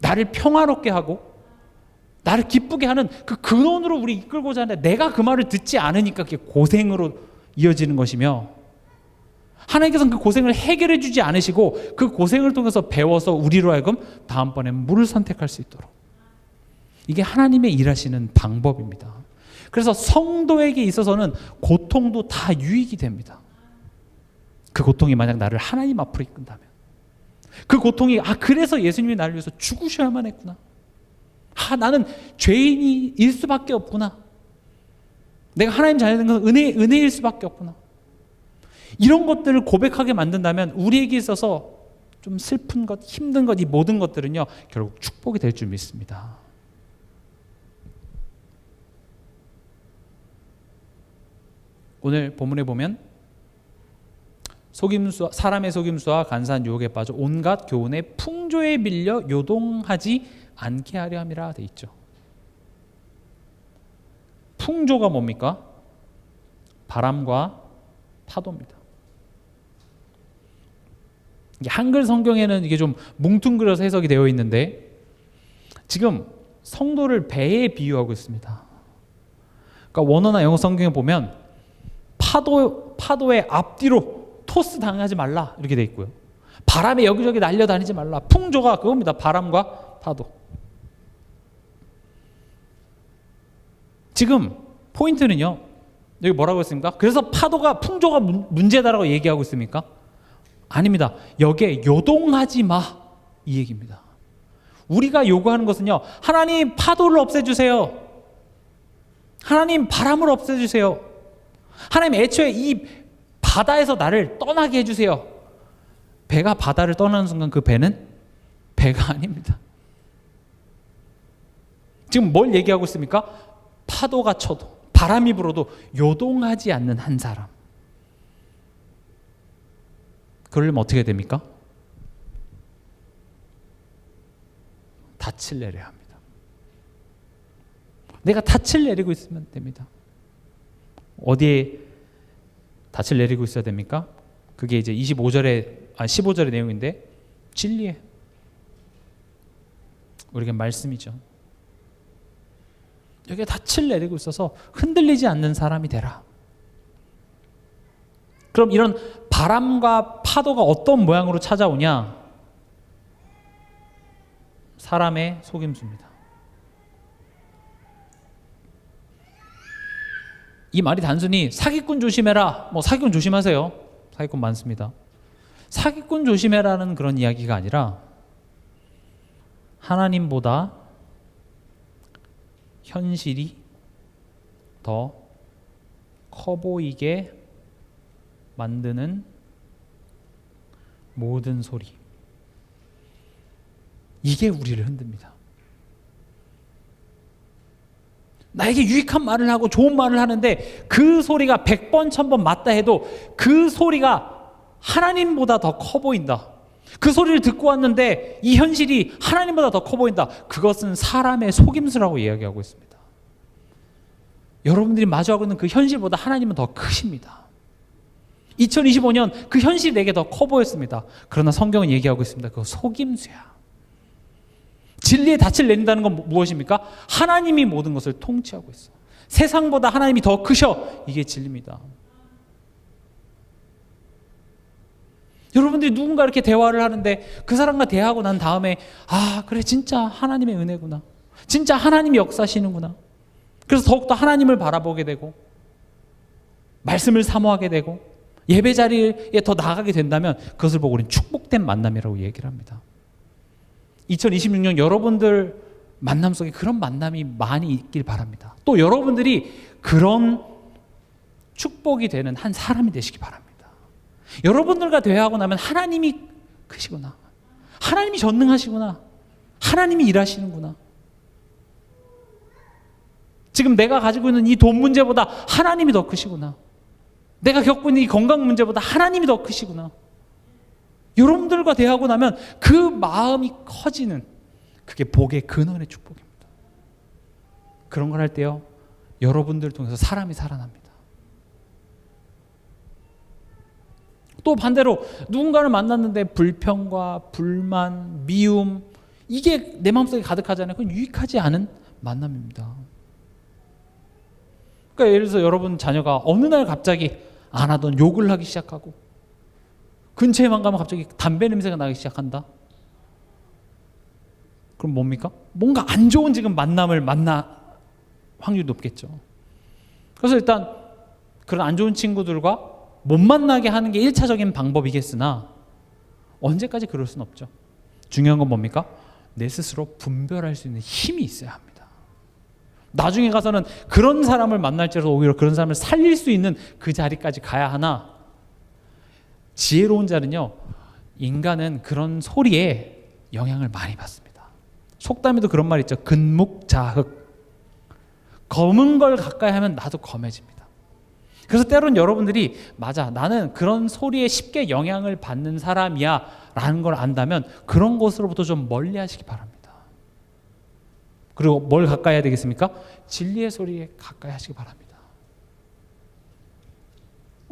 나를 평화롭게 하고 나를 기쁘게 하는 그 근원으로 우리 이끌고자 하는데 내가 그 말을 듣지 않으니까 그게 고생으로 이어지는 것이며 하나님께서는 그 고생을 해결해 주지 않으시고 그 고생을 통해서 배워서 우리로 하여금 다음번에 물을 선택할 수 있도록 이게 하나님의 일하시는 방법입니다. 그래서 성도에게 있어서는 고통도 다 유익이 됩니다. 그 고통이 만약 나를 하나님 앞으로 이끈다면 그 고통이 그래서 예수님이 나를 위해서 죽으셔야만 했구나. 나는 죄인일 수밖에 없구나. 내가 하나님 자녀된 것은 은혜일 수밖에 없구나. 이런 것들을 고백하게 만든다면 우리에게 있어서 좀 슬픈 것, 힘든 것, 이 모든 것들은요 결국 축복이 될 줄 믿습니다. 오늘 본문에 보면 사람의 속임수와 간사한 유혹에 빠져 온갖 교훈의 풍조에 밀려 요동하지 않게 하려 함이라 돼 있죠. 풍조가 뭡니까? 바람과 파도입니다. 한글 성경에는 이게 좀 뭉뚱그려서 해석이 되어 있는데 지금 성도를 배에 비유하고 있습니다. 그러니까 원어나 영어 성경에 보면 파도의 앞뒤로 토스 당하지 말라 이렇게 돼 있고요. 바람에 여기저기 날려다니지 말라. 풍조가 그겁니다. 바람과 파도. 지금 포인트는요. 여기 뭐라고 했습니까? 그래서 풍조가 문제다라고 얘기하고 있습니까? 아닙니다. 여기에 요동하지 마 이 얘기입니다. 우리가 요구하는 것은요. 하나님 파도를 없애주세요. 하나님 바람을 없애주세요. 하나님 애초에 이 바다에서 나를 떠나게 해주세요. 배가 바다를 떠나는 순간 그 배는 배가 아닙니다. 지금 뭘 얘기하고 있습니까? 파도가 쳐도 바람이 불어도 요동하지 않는 한 사람. 그러려면 어떻게 됩니까? 닻을 내려야 합니다. 내가 닻을 내리고 있으면 됩니다. 어디에 닻을 내리고 있어야 됩니까? 그게 이제 15절의 내용인데 진리에 우리에게 말씀이죠. 여기에 닻을 내리고 있어서 흔들리지 않는 사람이 되라. 그럼 이런 바람과 파도가 어떤 모양으로 찾아오냐? 사람의 속임수입니다. 이 말이 단순히 사기꾼 조심해라, 뭐 사기꾼 조심하세요. 사기꾼 많습니다. 사기꾼 조심해라는 그런 이야기가 아니라 하나님보다 현실이 더 커 보이게 만드는 모든 소리, 이게 우리를 흔듭니다. 나에게 유익한 말을 하고 좋은 말을 하는데 그 소리가 100번 1000번 맞다 해도 그 소리가 하나님보다 더 커 보인다. 그 소리를 듣고 왔는데 이 현실이 하나님보다 더 커 보인다. 그것은 사람의 속임수라고 이야기하고 있습니다. 여러분들이 마주하고 있는 그 현실보다 하나님은 더 크십니다. 2025년 그 현실이 내게 더 커 보였습니다. 그러나 성경은 얘기하고 있습니다. 그거 속임수야. 진리의 닻을 내린다는 건 무엇입니까? 하나님이 모든 것을 통치하고 있어. 세상보다 하나님이 더 크셔. 이게 진리입니다. 여러분들이 누군가 이렇게 대화를 하는데 그 사람과 대화하고 난 다음에 아 그래 진짜 하나님의 은혜구나. 진짜 하나님이 역사하시는구나. 그래서 더욱더 하나님을 바라보게 되고 말씀을 사모하게 되고 예배 자리에 더 나아가게 된다면 그것을 보고 우리는 축복된 만남이라고 얘기를 합니다. 2026년 여러분들 만남 속에 그런 만남이 많이 있길 바랍니다. 또 여러분들이 그런 축복이 되는 한 사람이 되시기 바랍니다. 여러분들과 대화하고 나면 하나님이 크시구나. 하나님이 전능하시구나. 하나님이 일하시는구나. 지금 내가 가지고 있는 이 돈 문제보다 하나님이 더 크시구나. 내가 겪고 있는 이 건강 문제보다 하나님이 더 크시구나. 여러분들과 대하고 나면 그 마음이 커지는 그게 복의 근원의 축복입니다. 그런 걸 할 때요, 여러분들을 통해서 사람이 살아납니다. 또 반대로 누군가를 만났는데 불평과 불만, 미움 이게 내 마음속에 가득하잖아요. 그건 유익하지 않은 만남입니다. 그러니까 예를 들어서 여러분 자녀가 어느 날 갑자기 안 하던 욕을 하기 시작하고 근처에만 가면 갑자기 담배 냄새가 나기 시작한다. 그럼 뭡니까? 뭔가 안 좋은 지금 만남을 만나 확률이 높겠죠. 그래서 일단 그런 안 좋은 친구들과 못 만나게 하는 게 1차적인 방법이겠으나 언제까지 그럴 수는 없죠. 중요한 건 뭡니까? 내 스스로 분별할 수 있는 힘이 있어야 합니다. 나중에 가서는 그런 사람을 만날지라도 오히려 그런 사람을 살릴 수 있는 그 자리까지 가야 하나, 지혜로운 자는요, 인간은 그런 소리에 영향을 많이 받습니다. 속담에도 그런 말 있죠. 근묵자흑. 검은 걸 가까이 하면 나도 검해집니다. 그래서 때론 여러분들이 맞아, 나는 그런 소리에 쉽게 영향을 받는 사람이야 라는 걸 안다면 그런 것으로부터 좀 멀리 하시기 바랍니다. 그리고 뭘 가까이 해야 되겠습니까? 진리의 소리에 가까이 하시기 바랍니다.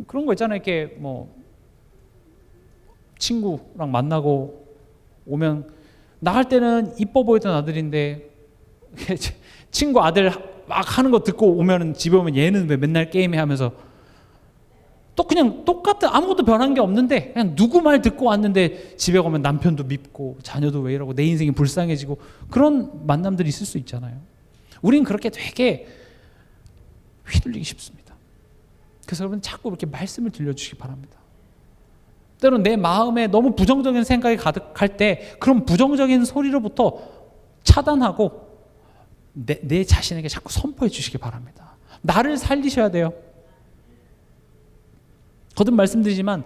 그런 거 있잖아요. 이렇게 뭐 친구랑 만나고 오면 나갈 때는 이뻐 보이던 아들인데 친구 아들 막 하는 거 듣고 오면 집에 오면 얘는 왜 맨날 게임해 하면서 또 그냥 똑같은 아무것도 변한 게 없는데 그냥 누구 말 듣고 왔는데 집에 가면 남편도 밉고 자녀도 왜 이러고 내 인생이 불쌍해지고 그런 만남들이 있을 수 있잖아요. 우린 그렇게 되게 휘둘리기 쉽습니다. 그래서 여러분 자꾸 이렇게 말씀을 들려주시기 바랍니다. 때로는 내 마음에 너무 부정적인 생각이 가득할 때 그런 부정적인 소리로부터 차단하고 내 자신에게 자꾸 선포해 주시기 바랍니다. 나를 살리셔야 돼요. 거듭 말씀드리지만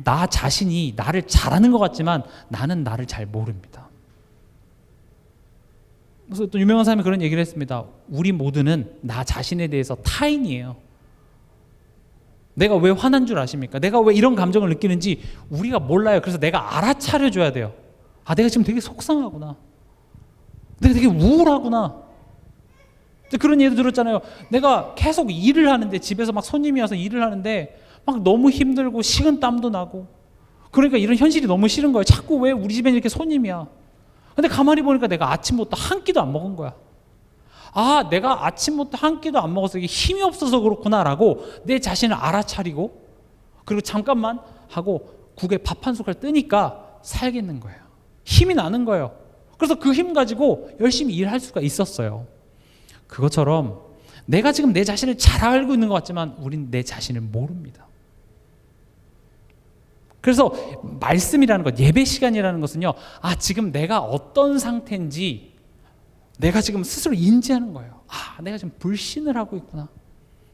나 자신이 나를 잘하는 것 같지만 나는 나를 잘 모릅니다. 그래서 또 유명한 사람이 그런 얘기를 했습니다. 우리 모두는 나 자신에 대해서 타인이에요. 내가 왜 화난 줄 아십니까? 내가 왜 이런 감정을 느끼는지 우리가 몰라요. 그래서 내가 알아차려줘야 돼요. 아, 내가 지금 되게 속상하구나. 내가 되게 우울하구나. 그런 예도 들었잖아요. 내가 계속 일을 하는데 집에서 막 손님이 와서 일을 하는데 막 너무 힘들고 식은 땀도 나고 그러니까 이런 현실이 너무 싫은 거예요. 자꾸 왜 우리 집엔 이렇게 손님이야. 근데 가만히 보니까 내가 아침부터 한 끼도 안 먹은 거야. 아, 내가 아침부터 한 끼도 안 먹어서 이게 힘이 없어서 그렇구나라고 내 자신을 알아차리고 그리고 잠깐만 하고 국에 밥 한 숟갈 뜨니까 살겠는 거예요. 힘이 나는 거예요. 그래서 그 힘 가지고 열심히 일할 수가 있었어요. 그것처럼 내가 지금 내 자신을 잘 알고 있는 것 같지만 우린 내 자신을 모릅니다. 그래서 말씀이라는 것, 예배 시간이라는 것은요, 지금 내가 어떤 상태인지 내가 지금 스스로 인지하는 거예요. 내가 지금 불신을 하고 있구나.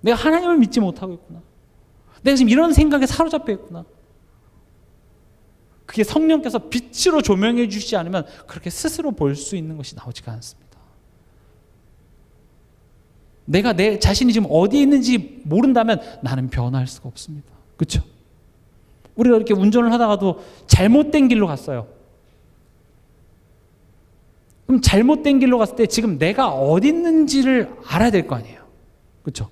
내가 하나님을 믿지 못하고 있구나. 내가 지금 이런 생각에 사로잡혀 있구나. 그게 성령께서 빛으로 조명해 주시지 않으면 그렇게 스스로 볼 수 있는 것이 나오지가 않습니다. 내가 내 자신이 지금 어디에 있는지 모른다면 나는 변화할 수가 없습니다. 그렇죠? 우리가 이렇게 운전을 하다가도 잘못된 길로 갔어요. 그럼 잘못된 길로 갔을 때 지금 내가 어디 있는지를 알아야 될 거 아니에요. 그렇죠?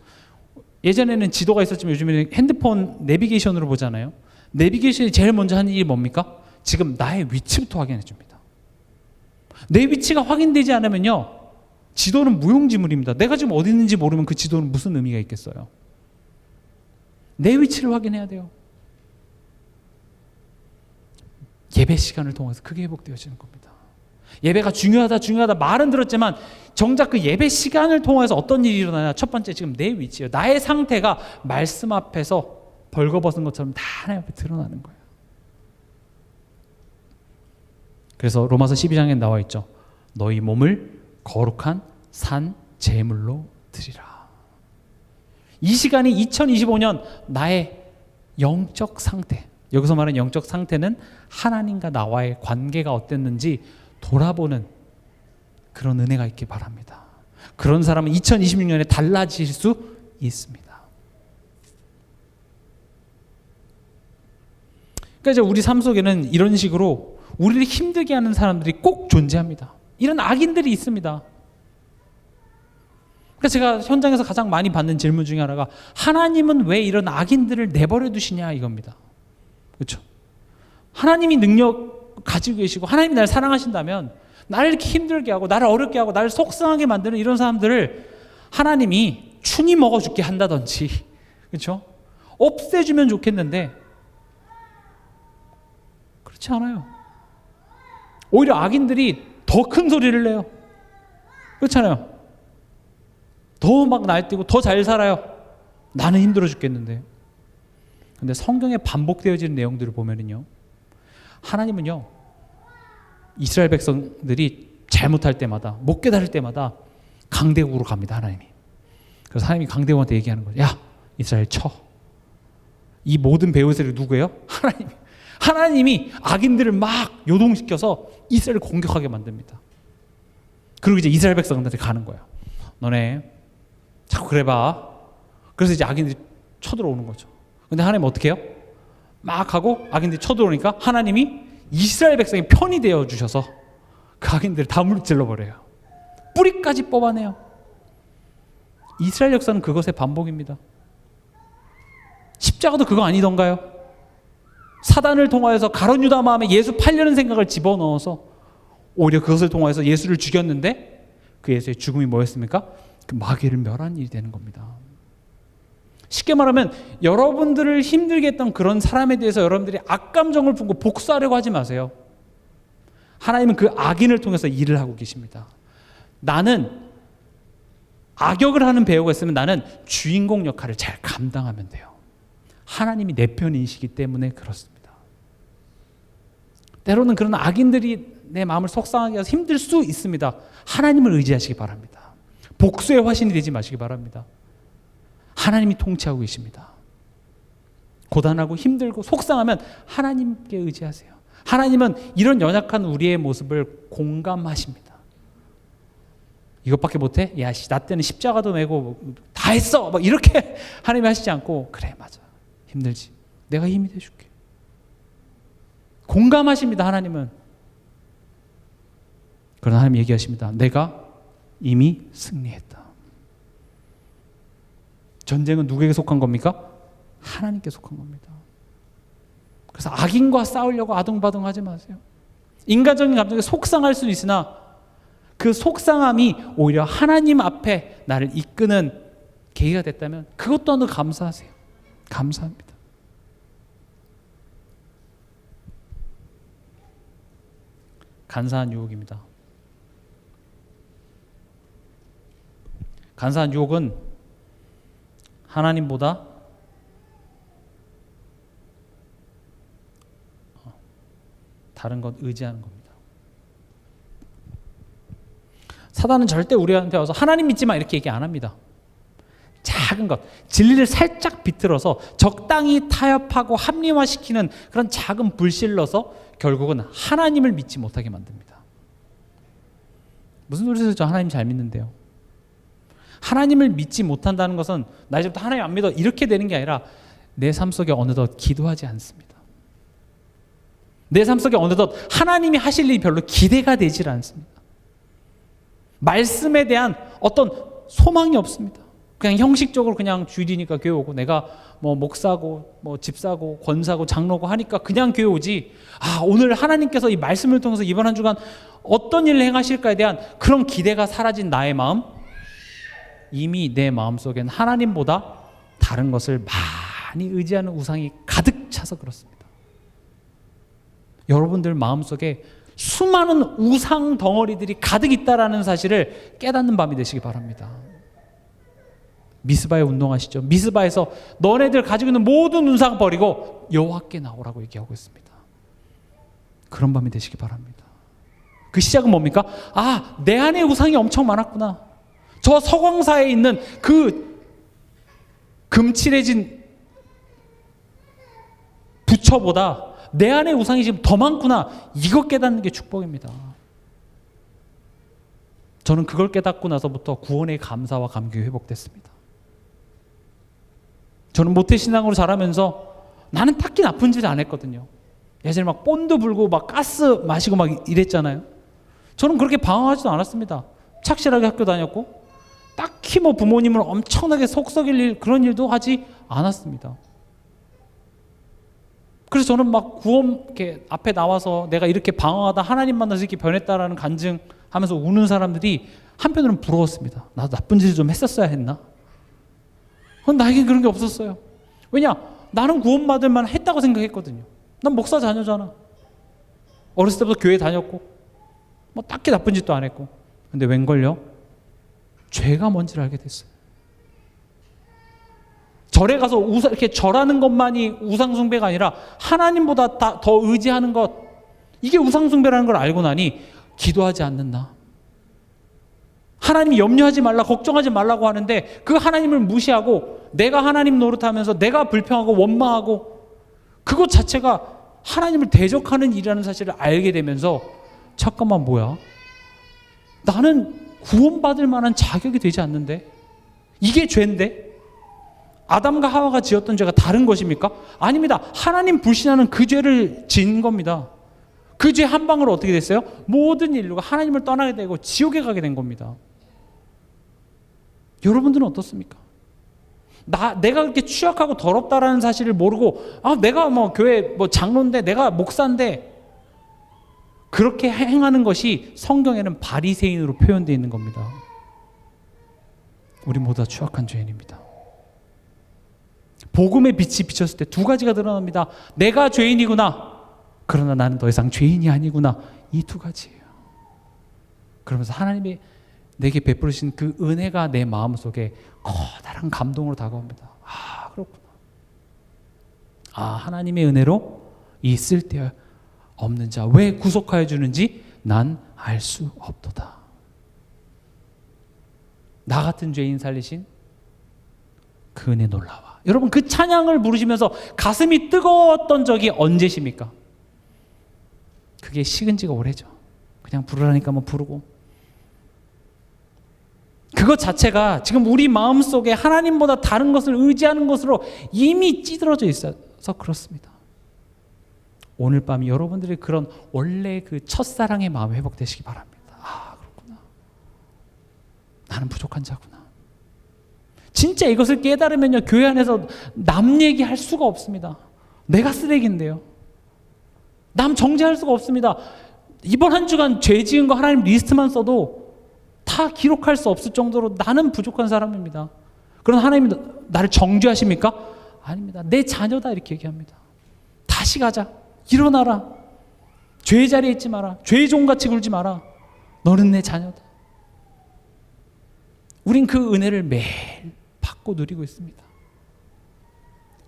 예전에는 지도가 있었지만 요즘에는 핸드폰 내비게이션으로 보잖아요. 내비게이션이 제일 먼저 하는 일이 뭡니까? 지금 나의 위치부터 확인해 줍니다. 내 위치가 확인되지 않으면요, 지도는 무용지물입니다. 내가 지금 어디 있는지 모르면 그 지도는 무슨 의미가 있겠어요? 내 위치를 확인해야 돼요. 예배 시간을 통해서 그게 회복되어지는 겁니다. 예배가 중요하다 말은 들었지만 정작 그 예배 시간을 통해서 어떤 일이 일어나냐. 첫 번째, 지금 내 위치예요. 나의 상태가 말씀 앞에서 벌거벗은 것처럼 다 하나님 앞에 드러나는 거예요. 그래서 로마서 12장에 나와 있죠. 너희 몸을 거룩한 산 제물로 드리라. 이 시간이 2025년 나의 영적 상태, 여기서 말하는 영적 상태는 하나님과 나와의 관계가 어땠는지 돌아보는 그런 은혜가 있길 바랍니다. 그런 사람은 2026년에 달라질 수 있습니다. 그러니까 이제 우리 삶 속에는 이런 식으로 우리를 힘들게 하는 사람들이 꼭 존재합니다. 이런 악인들이 있습니다. 그래서 제가 현장에서 가장 많이 받는 질문 중에 하나가 하나님은 왜 이런 악인들을 내버려 두시냐 이겁니다. 그렇죠? 하나님이 능력 가지고 계시고 하나님이 나를 사랑하신다면 나를 이렇게 힘들게 하고 나를 어렵게 하고 나를 속상하게 만드는 이런 사람들을 하나님이 충이 먹어 죽게 한다든지, 그렇죠? 없애주면 좋겠는데 그렇지 않아요. 오히려 악인들이 더 큰 소리를 내요. 그렇잖아요. 더 막 날뛰고 더 잘 살아요. 나는 힘들어 죽겠는데. 근데 성경에 반복되어지는 내용들을 보면은요, 하나님은요, 이스라엘 백성들이 잘못할 때마다, 못 깨달을 때마다 강대국으로 갑니다. 하나님이. 그래서 하나님이 강대국한테 얘기하는 거예요. 야, 이스라엘 쳐. 이 모든 배후세력이 누구예요? 하나님이 악인들을 막 요동시켜서 이스라엘을 공격하게 만듭니다. 그리고 이제 이스라엘 백성들한테 가는 거예요. 너네 자꾸 그래봐. 그래서 이제 악인들이 쳐들어오는 거죠. 근데 하나님은 어떻게 해요? 막 하고 악인들이 쳐들어오니까 하나님이 이스라엘 백성의 편이 되어 주셔서 그 악인들을 다 물질러 버려요. 뿌리까지 뽑아내요. 이스라엘 역사는 그것의 반복입니다. 십자가도 그거 아니던가요? 사단을 통하여서 가룟 유다 마음에 예수 팔려는 생각을 집어넣어서 오히려 그것을 통하여서 예수를 죽였는데 그 예수의 죽음이 뭐였습니까? 그 마귀를 멸한 일이 되는 겁니다. 쉽게 말하면 여러분들을 힘들게 했던 그런 사람에 대해서 여러분들이 악감정을 품고 복수하려고 하지 마세요. 하나님은 그 악인을 통해서 일을 하고 계십니다. 나는 악역을 하는 배우가 있으면 나는 주인공 역할을 잘 감당하면 돼요. 하나님이 내 편이시기 때문에 그렇습니다. 때로는 그런 악인들이 내 마음을 속상하게 해서 힘들 수 있습니다. 하나님을 의지하시기 바랍니다. 복수의 화신이 되지 마시기 바랍니다. 하나님이 통치하고 계십니다. 고단하고 힘들고 속상하면 하나님께 의지하세요. 하나님은 이런 연약한 우리의 모습을 공감하십니다. 이것밖에 못해? 야, 나 때는 십자가도 메고 다 했어! 막 이렇게 하나님이 하시지 않고, 그래, 맞아. 힘들지. 내가 힘이 돼줄게. 공감하십니다, 하나님은. 그러나 하나님 얘기하십니다. 내가 이미 승리했다. 전쟁은 누구에게 속한 겁니까? 하나님께 속한 겁니다. 그래서 악인과 싸우려고 아둥바둥하지 마세요. 인간적인 감정에 속상할 수는 있으나 그 속상함이 오히려 하나님 앞에 나를 이끄는 계기가 됐다면 그것 또한 감사하세요. 감사합니다. 간사한 유혹입니다. 간사한 유혹은 하나님보다 다른 것 의지하는 겁니다. 사단은 절대 우리한테 와서 하나님 믿지 마 이렇게 얘기 안 합니다. 작은 것, 진리를 살짝 비틀어서 적당히 타협하고 합리화시키는 그런 작은 불씨를 넣어서 결국은 하나님을 믿지 못하게 만듭니다. 무슨 소리세요? 저 하나님 잘 믿는데요. 하나님을 믿지 못한다는 것은 나 이제부터 하나님 안 믿어 이렇게 되는 게 아니라 내 삶 속에 어느덧 기도하지 않습니다. 내 삶 속에 어느덧 하나님이 하실 일이 별로 기대가 되질 않습니다. 말씀에 대한 어떤 소망이 없습니다. 그냥 형식적으로 그냥 주일이니까 교회 오고 내가 뭐 목사고 뭐 집사고 권사고 장로고 하니까 그냥 교회 오지. 아, 오늘 하나님께서 이 말씀을 통해서 이번 한 주간 어떤 일을 행하실까에 대한 그런 기대가 사라진 나의 마음, 이미 내 마음속엔 하나님보다 다른 것을 많이 의지하는 우상이 가득 차서 그렇습니다. 여러분들 마음속에 수많은 우상 덩어리들이 가득 있다라는 사실을 깨닫는 밤이 되시기 바랍니다. 미스바에 운동하시죠. 미스바에서 너네들 가지고 있는 모든 우상 버리고 여호와께 나오라고 얘기하고 있습니다. 그런 밤이 되시기 바랍니다. 그 시작은 뭡니까? 아, 내 안에 우상이 엄청 많았구나. 저 서광사에 있는 그 금칠해진 부처보다 내 안에 우상이 지금 더 많구나. 이거 깨닫는 게 축복입니다. 저는 그걸 깨닫고 나서부터 구원의 감사와 감격이 회복됐습니다. 저는 모태신앙으로 자라면서 나는 딱히 나쁜 짓을 안 했거든요. 예전에 막 본드 불고 막 가스 마시고 막 이랬잖아요. 저는 그렇게 방황하지도 않았습니다. 착실하게 학교 다녔고 딱히 뭐 부모님을 엄청나게 속썩일 일 그런 일도 하지 않았습니다. 그래서 저는 막 구원 이렇게 앞에 나와서 내가 이렇게 방황하다 하나님 만나서 이렇게 변했다라는 간증하면서 우는 사람들이 한편으로는 부러웠습니다. 나도 나쁜 짓을 좀 했었어야 했나? 나에겐 그런 게 없었어요. 왜냐? 나는 구원받을 만 했다고 생각했거든요. 난 목사 자녀잖아. 어렸을 때부터 교회 다녔고 뭐 딱히 나쁜 짓도 안 했고. 근데 웬걸요? 죄가 뭔지를 알게 됐어요. 절에 가서 이렇게 절하는 것만이 우상숭배가 아니라 하나님보다 더 의지하는 것, 이게 우상숭배라는 걸 알고 나니 기도하지 않는 나, 하나님이 염려하지 말라 걱정하지 말라고 하는데 그 하나님을 무시하고 내가 하나님 노릇하면서 내가 불평하고 원망하고 그것 자체가 하나님을 대적하는 일이라는 사실을 알게 되면서 잠깐만 뭐야? 나는 구원받을 만한 자격이 되지 않는데? 이게 죄인데? 아담과 하와가 지었던 죄가 다른 것입니까? 아닙니다. 하나님 불신하는 그 죄를 지은 겁니다. 그 죄 한 방으로 어떻게 됐어요? 모든 인류가 하나님을 떠나게 되고 지옥에 가게 된 겁니다. 여러분들은 어떻습니까? 내가 그렇게 취약하고 더럽다라는 사실을 모르고 내가 뭐 교회 뭐 장로인데 내가 목사인데 그렇게 행하는 것이 성경에는 바리새인으로 표현되어 있는 겁니다. 우리 모두 다 취약한 죄인입니다. 복음의 빛이 비쳤을 때 두 가지가 드러납니다. 내가 죄인이구나. 그러나 나는 더 이상 죄인이 아니구나. 이 두 가지예요. 그러면서 하나님이 내게 베푸신 그 은혜가 내 마음속에 커다란 감동으로 다가옵니다. 아, 그렇구나. 아, 하나님의 은혜로 이 쓸데 없는 자 왜 구속하여 주는지 난 알 수 없도다. 나 같은 죄인 살리신 그 은혜 놀라워. 여러분 그 찬양을 부르시면서 가슴이 뜨거웠던 적이 언제십니까? 그게 식은 지가 오래죠. 그냥 부르라니까 뭐 부르고. 그것 자체가 지금 우리 마음속에 하나님보다 다른 것을 의지하는 것으로 이미 찌들어져 있어서 그렇습니다. 오늘 밤 여러분들의 그런 원래 그 첫사랑의 마음이 회복되시기 바랍니다. 아, 그렇구나. 나는 부족한 자구나. 진짜 이것을 깨달으면요, 교회 안에서 남 얘기할 수가 없습니다. 내가 쓰레기인데요. 남 정죄할 수가 없습니다. 이번 한 주간 죄 지은 거 하나님 리스트만 써도 다 기록할 수 없을 정도로 나는 부족한 사람입니다. 그럼 하나님이 나를 정죄하십니까? 아닙니다. 내 자녀다 이렇게 얘기합니다. 다시 가자. 일어나라. 죄의 자리에 있지 마라. 죄의 종같이 굴지 마라. 너는 내 자녀다. 우린 그 은혜를 매일 받고 누리고 있습니다.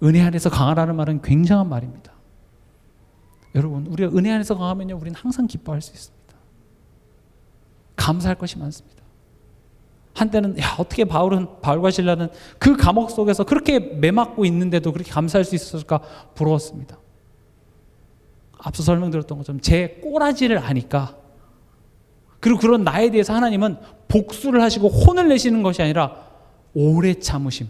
은혜 안에서 강하라는 말은 굉장한 말입니다. 여러분, 우리가 은혜 안에서 강하면요, 우리는 항상 기뻐할 수 있습니다. 감사할 것이 많습니다. 한때는 어떻게 바울과 실라는 그 감옥 속에서 그렇게 매맞고 있는데도 그렇게 감사할 수 있었을까 부러웠습니다. 앞서 설명드렸던 것처럼 제 꼬라지를 아니까, 그리고 그런 나에 대해서 하나님은 복수를 하시고 혼을 내시는 것이 아니라 오래 참으심,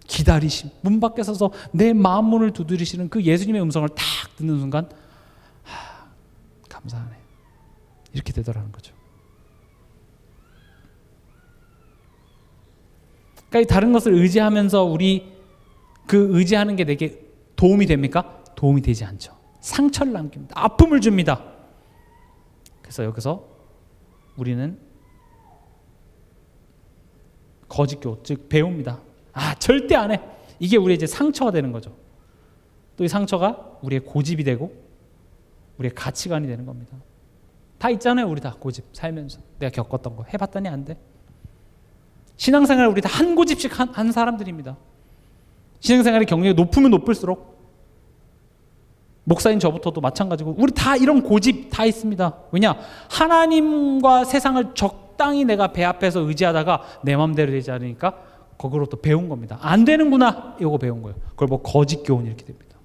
기다리심, 문 밖에 서서 내 마음 문을 두드리시는 그 예수님의 음성을 딱 듣는 순간 감사하네, 이렇게 되더라는 거죠. 그러니까 다른 것을 의지하면서 우리 그 의지하는 게 내게 도움이 됩니까? 도움이 되지 않죠. 상처를 남깁니다. 아픔을 줍니다. 그래서 여기서 우리는 거짓교, 즉 배웁니다. 절대 안 해. 이게 우리의 이제 상처가 되는 거죠. 또 이 상처가 우리의 고집이 되고 우리의 가치관이 되는 겁니다. 다 있잖아요. 우리 다 고집 살면서 내가 겪었던 거 해봤더니 안 돼. 신앙생활 우리 다 한 고집씩 한 사람들입니다. 신앙생활의 경력이 높으면 높을수록, 목사인 저부터도 마찬가지고 우리 다 이런 고집 다 있습니다. 왜냐? 하나님과 세상을 적당히 내가 배 앞에서 의지하다가 내 마음대로 되지 않으니까 거기로부터 배운 겁니다. 안 되는구나, 이거 배운 거예요. 그걸 뭐 거짓 교훈 이렇게 됩니다.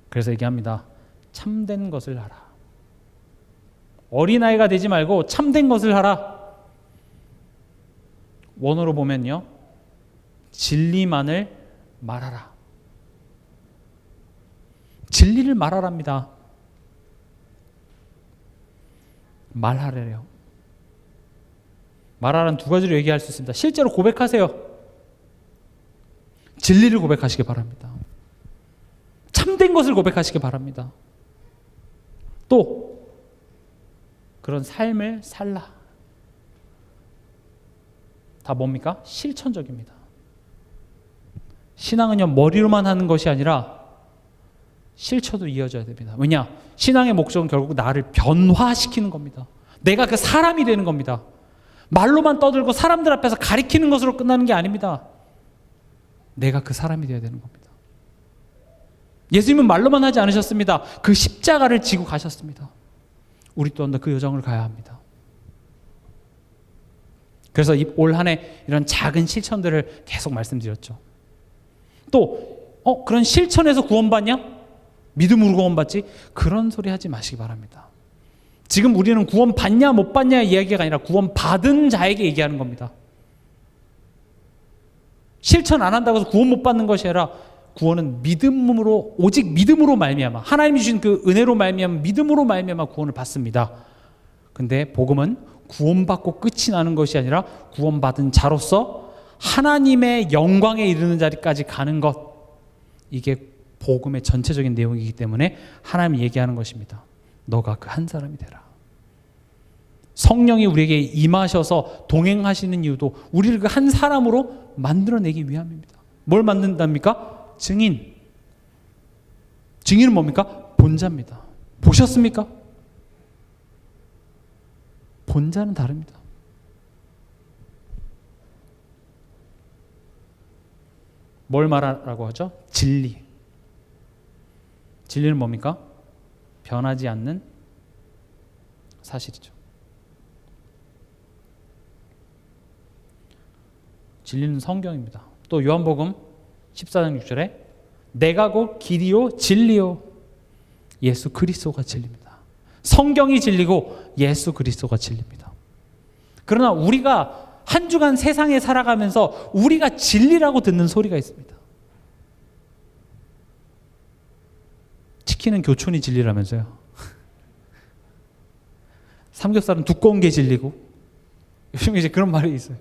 그래서 얘기합니다. 참된 것을 하라. 어린아이가 되지 말고 참된 것을 하라. 원어로 보면요, 진리만을 말하라. 진리를 말하랍니다. 말하래요. 말하라는 두 가지로 얘기할 수 있습니다. 실제로 고백하세요. 진리를 고백하시기 바랍니다. 참된 것을 고백하시기 바랍니다. 또 그런 삶을 살라. 다 뭡니까? 실천적입니다. 신앙은요, 머리로만 하는 것이 아니라 실천도 이어져야 됩니다. 왜냐? 신앙의 목적은 결국 나를 변화시키는 겁니다. 내가 그 사람이 되는 겁니다. 말로만 떠들고 사람들 앞에서 가리키는 것으로 끝나는 게 아닙니다. 내가 그 사람이 되어야 되는 겁니다. 예수님은 말로만 하지 않으셨습니다. 그 십자가를 지고 가셨습니다. 우리 또한 그 여정을 가야 합니다. 그래서 올 한 해 이런 작은 실천들을 계속 말씀드렸죠. 또 그런 실천에서 구원받냐? 믿음으로 구원받지? 그런 소리 하지 마시기 바랍니다. 지금 우리는 구원받냐 못 받냐 이야기가 아니라 구원받은 자에게 얘기하는 겁니다. 실천 안 한다고 해서 구원 못 받는 것이 아니라 구원은 믿음으로, 오직 믿음으로 말미암아, 하나님이 주신 그 은혜로 말미암아, 믿음으로 말미암아 구원을 받습니다. 근데 복음은 구원받고 끝이 나는 것이 아니라 구원받은 자로서 하나님의 영광에 이르는 자리까지 가는 것, 이게 복음의 전체적인 내용이기 때문에 하나님이 얘기하는 것입니다. 너가 그 한 사람이 되라. 성령이 우리에게 임하셔서 동행하시는 이유도 우리를 그 한 사람으로 만들어내기 위함입니다. 뭘 만든답니까? 증인. 증인은 뭡니까? 본자입니다. 보셨습니까? 본자는 다릅니다. 뭘 말하라고 하죠? 진리. 진리는 뭡니까? 변하지 않는 사실이죠. 진리는 성경입니다. 또 요한복음 14장 6절에 내가 곧 길이요 진리요 예수 그리스도가 진리입니다. 성경이 진리고 예수 그리스도가 진리입니다. 그러나 우리가 한 주간 세상에 살아가면서 우리가 진리라고 듣는 소리가 있습니다. 치킨은 교촌이 진리라면서요. 삼겹살은 두꺼운 게 진리고, 요즘에 이제 그런 말이 있어요.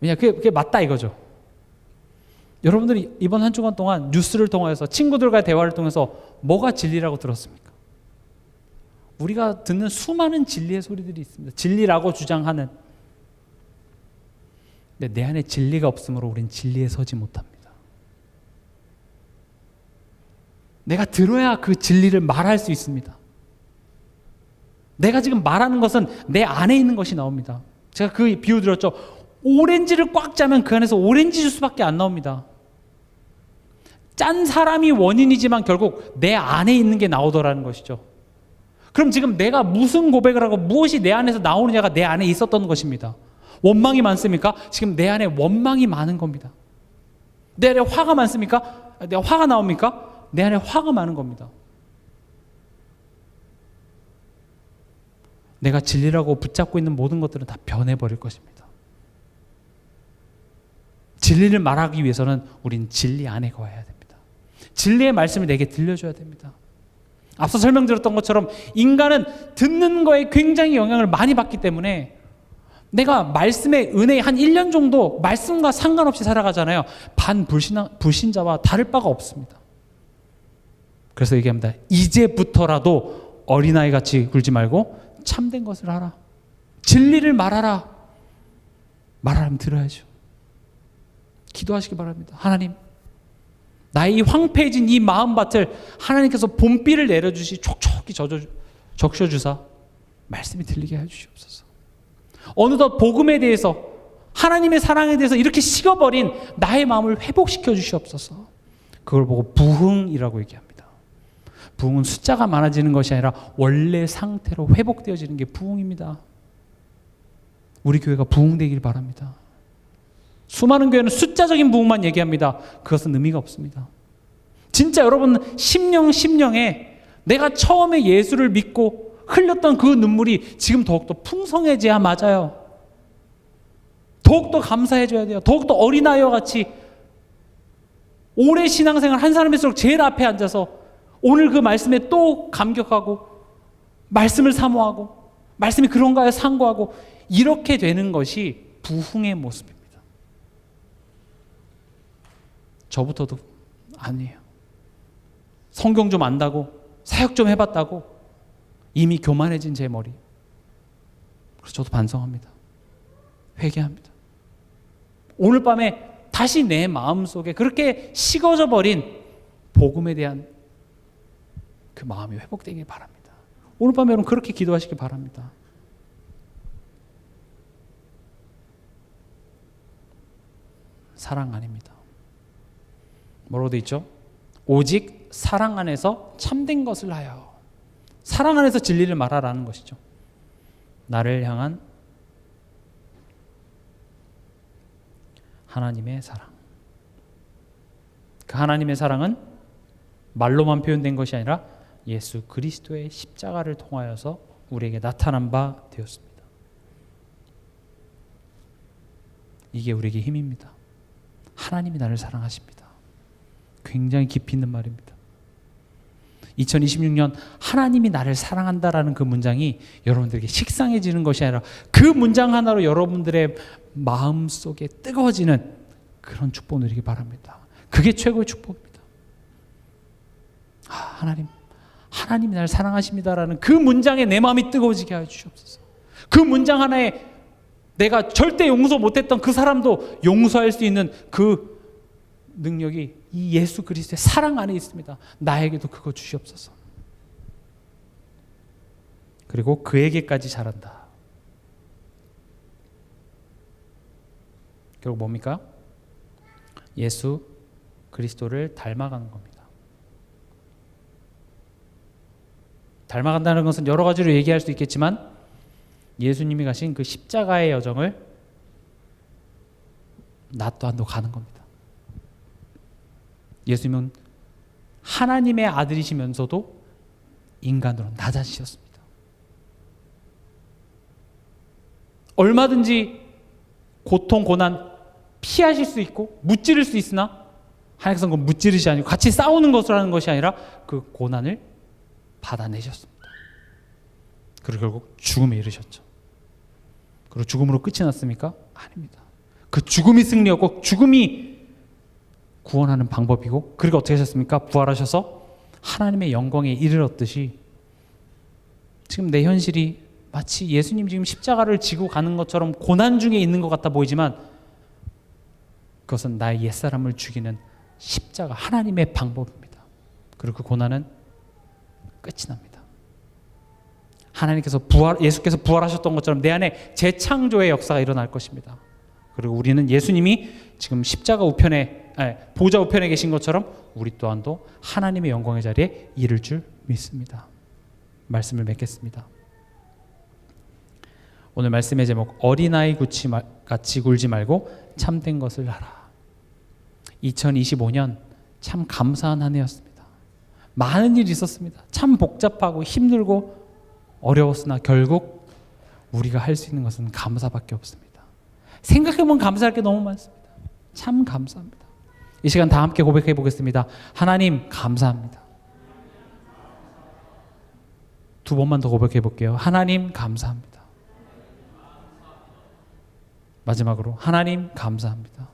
왜냐, 그게 맞다 이거죠. 여러분들이 이번 한 주간 동안 뉴스를 통해서 친구들과의 대화를 통해서 뭐가 진리라고 들었습니까? 우리가 듣는 수많은 진리의 소리들이 있습니다. 진리라고 주장하는. 근데 내 안에 진리가 없으므로 우린 진리에 서지 못합니다. 내가 들어야 그 진리를 말할 수 있습니다. 내가 지금 말하는 것은 내 안에 있는 것이 나옵니다. 제가 그 비유 들었죠. 오렌지를 꽉 짜면 그 안에서 오렌지 주스밖에 안 나옵니다. 짠 사람이 원인이지만 결국 내 안에 있는 게 나오더라는 것이죠. 그럼 지금 내가 무슨 고백을 하고 무엇이 내 안에서 나오느냐가 내 안에 있었던 것입니다. 원망이 많습니까? 지금 내 안에 원망이 많은 겁니다. 내 안에 화가 많습니까? 내가 화가 나옵니까? 내 안에 화가 많은 겁니다. 내가 진리라고 붙잡고 있는 모든 것들은 다 변해버릴 것입니다. 진리를 말하기 위해서는 우린 진리 안에 거해야 됩니다. 진리의 말씀을 내게 들려줘야 됩니다. 앞서 설명드렸던 것처럼 인간은 듣는 거에 굉장히 영향을 많이 받기 때문에 내가 말씀의 은혜에 한 1년 정도 말씀과 상관없이 살아가잖아요. 불신자와 다를 바가 없습니다. 그래서 얘기합니다. 이제부터라도 어린아이같이 굴지 말고 참된 것을 하라. 진리를 말하라. 말하면 들어야죠. 기도하시기 바랍니다. 하나님, 나의 이 황폐해진 이 마음밭을 하나님께서 봄비를 내려주시 촉촉히 적셔주사 말씀이 들리게 해주시옵소서. 어느덧 복음에 대해서 하나님의 사랑에 대해서 이렇게 식어버린 나의 마음을 회복시켜 주시옵소서. 그걸 보고 부흥이라고 얘기합니다. 부흥은 숫자가 많아지는 것이 아니라 원래 상태로 회복되어지는 게 부흥입니다. 우리 교회가 부흥되길 바랍니다. 수많은 교회는 숫자적인 부흥만 얘기합니다. 그것은 의미가 없습니다. 진짜 여러분 심령에 내가 처음에 예수를 믿고 흘렸던 그 눈물이 지금 더욱더 풍성해져야 맞아요. 더욱더 감사해줘야 돼요. 더욱더 어린아이와 같이 오래 신앙생활 한 사람일수록 제일 앞에 앉아서 오늘 그 말씀에 또 감격하고 말씀을 사모하고 말씀이 그런가요? 상고하고 이렇게 되는 것이 부흥의 모습입니다. 저부터도 아니에요. 성경 좀 안다고 사역 좀 해봤다고 이미 교만해진 제 머리. 그래서 저도 반성합니다. 회개합니다. 오늘 밤에 다시 내 마음속에 그렇게 식어져 버린 복음에 대한 그 마음이 회복되길 바랍니다. 오늘 밤에 여러분 그렇게 기도하시길 바랍니다. 사랑 아닙니다. 뭐라고 돼 있죠? 오직 사랑 안에서 참된 것을 하여. 사랑 안에서 진리를 말하라는 것이죠. 나를 향한 하나님의 사랑. 그 하나님의 사랑은 말로만 표현된 것이 아니라 예수 그리스도의 십자가를 통하여서 우리에게 나타난 바 되었습니다. 이게 우리에게 힘입니다. 하나님이 나를 사랑하십니다. 굉장히 깊이 있는 말입니다. 2026년 하나님이 나를 사랑한다라는 그 문장이 여러분들에게 식상해지는 것이 아니라 그 문장 하나로 여러분들의 마음속에 뜨거워지는 그런 축복 누리기 바랍니다. 그게 최고의 축복입니다. 하나님이 나를 사랑하십니다라는 그 문장에 내 마음이 뜨거워지게 하여 주시옵소서. 그 문장 하나에 내가 절대 용서 못했던 그 사람도 용서할 수 있는 그 능력이 이 예수 그리스도의 사랑 안에 있습니다. 나에게도 그거 주시옵소서. 그리고 그에게까지 잘한다. 결국 뭡니까? 예수 그리스도를 닮아가는 겁니다. 닮아간다는 것은 여러 가지로 얘기할 수 있겠지만 예수님이 가신 그 십자가의 여정을 나 또한도 가는 겁니다. 예수님은 하나님의 아들이시면서도 인간으로 낮아지셨습니다. 얼마든지 고통, 고난 피하실 수 있고 무찌를 수 있으나 하나님께서는 그 무찌르시 아니고 같이 싸우는 것을 하는 것이 아니라 그 고난을 받아내셨습니다. 그리고 결국 죽음에 이르셨죠. 그리고 죽음으로 끝이 났습니까? 아닙니다. 그 죽음이 승리였고 죽음이 구원하는 방법이고 그리고 어떻게 하셨습니까? 부활하셔서 하나님의 영광에 이르렀듯이 지금 내 현실이 마치 예수님 지금 십자가를 지고 가는 것처럼 고난 중에 있는 것 같아 보이지만 그것은 나의 옛사람을 죽이는 십자가 하나님의 방법입니다. 그리고 그 고난은 끝이 납니다. 하나님께서 예수께서 부활하셨던 것처럼 내 안에 재창조의 역사가 일어날 것입니다. 그리고 우리는 예수님이 지금 십자가 우편에, 보좌 우편에 계신 것처럼 우리 또한도 하나님의 영광의 자리에 이를 줄 믿습니다. 말씀을 맺겠습니다. 오늘 말씀의 제목, 어린아이 같이 굴지 말고 참된 것을 하라. 2025년 참 감사한 한 해였습니다. 많은 일이 있었습니다. 참 복잡하고 힘들고 어려웠으나 결국 우리가 할 수 있는 것은 감사밖에 없습니다. 생각해보면 감사할 게 너무 많습니다. 참 감사합니다. 이 시간 다 함께 고백해 보겠습니다. 하나님 감사합니다. 두 번만 더 고백해 볼게요. 하나님 감사합니다. 마지막으로 하나님 감사합니다.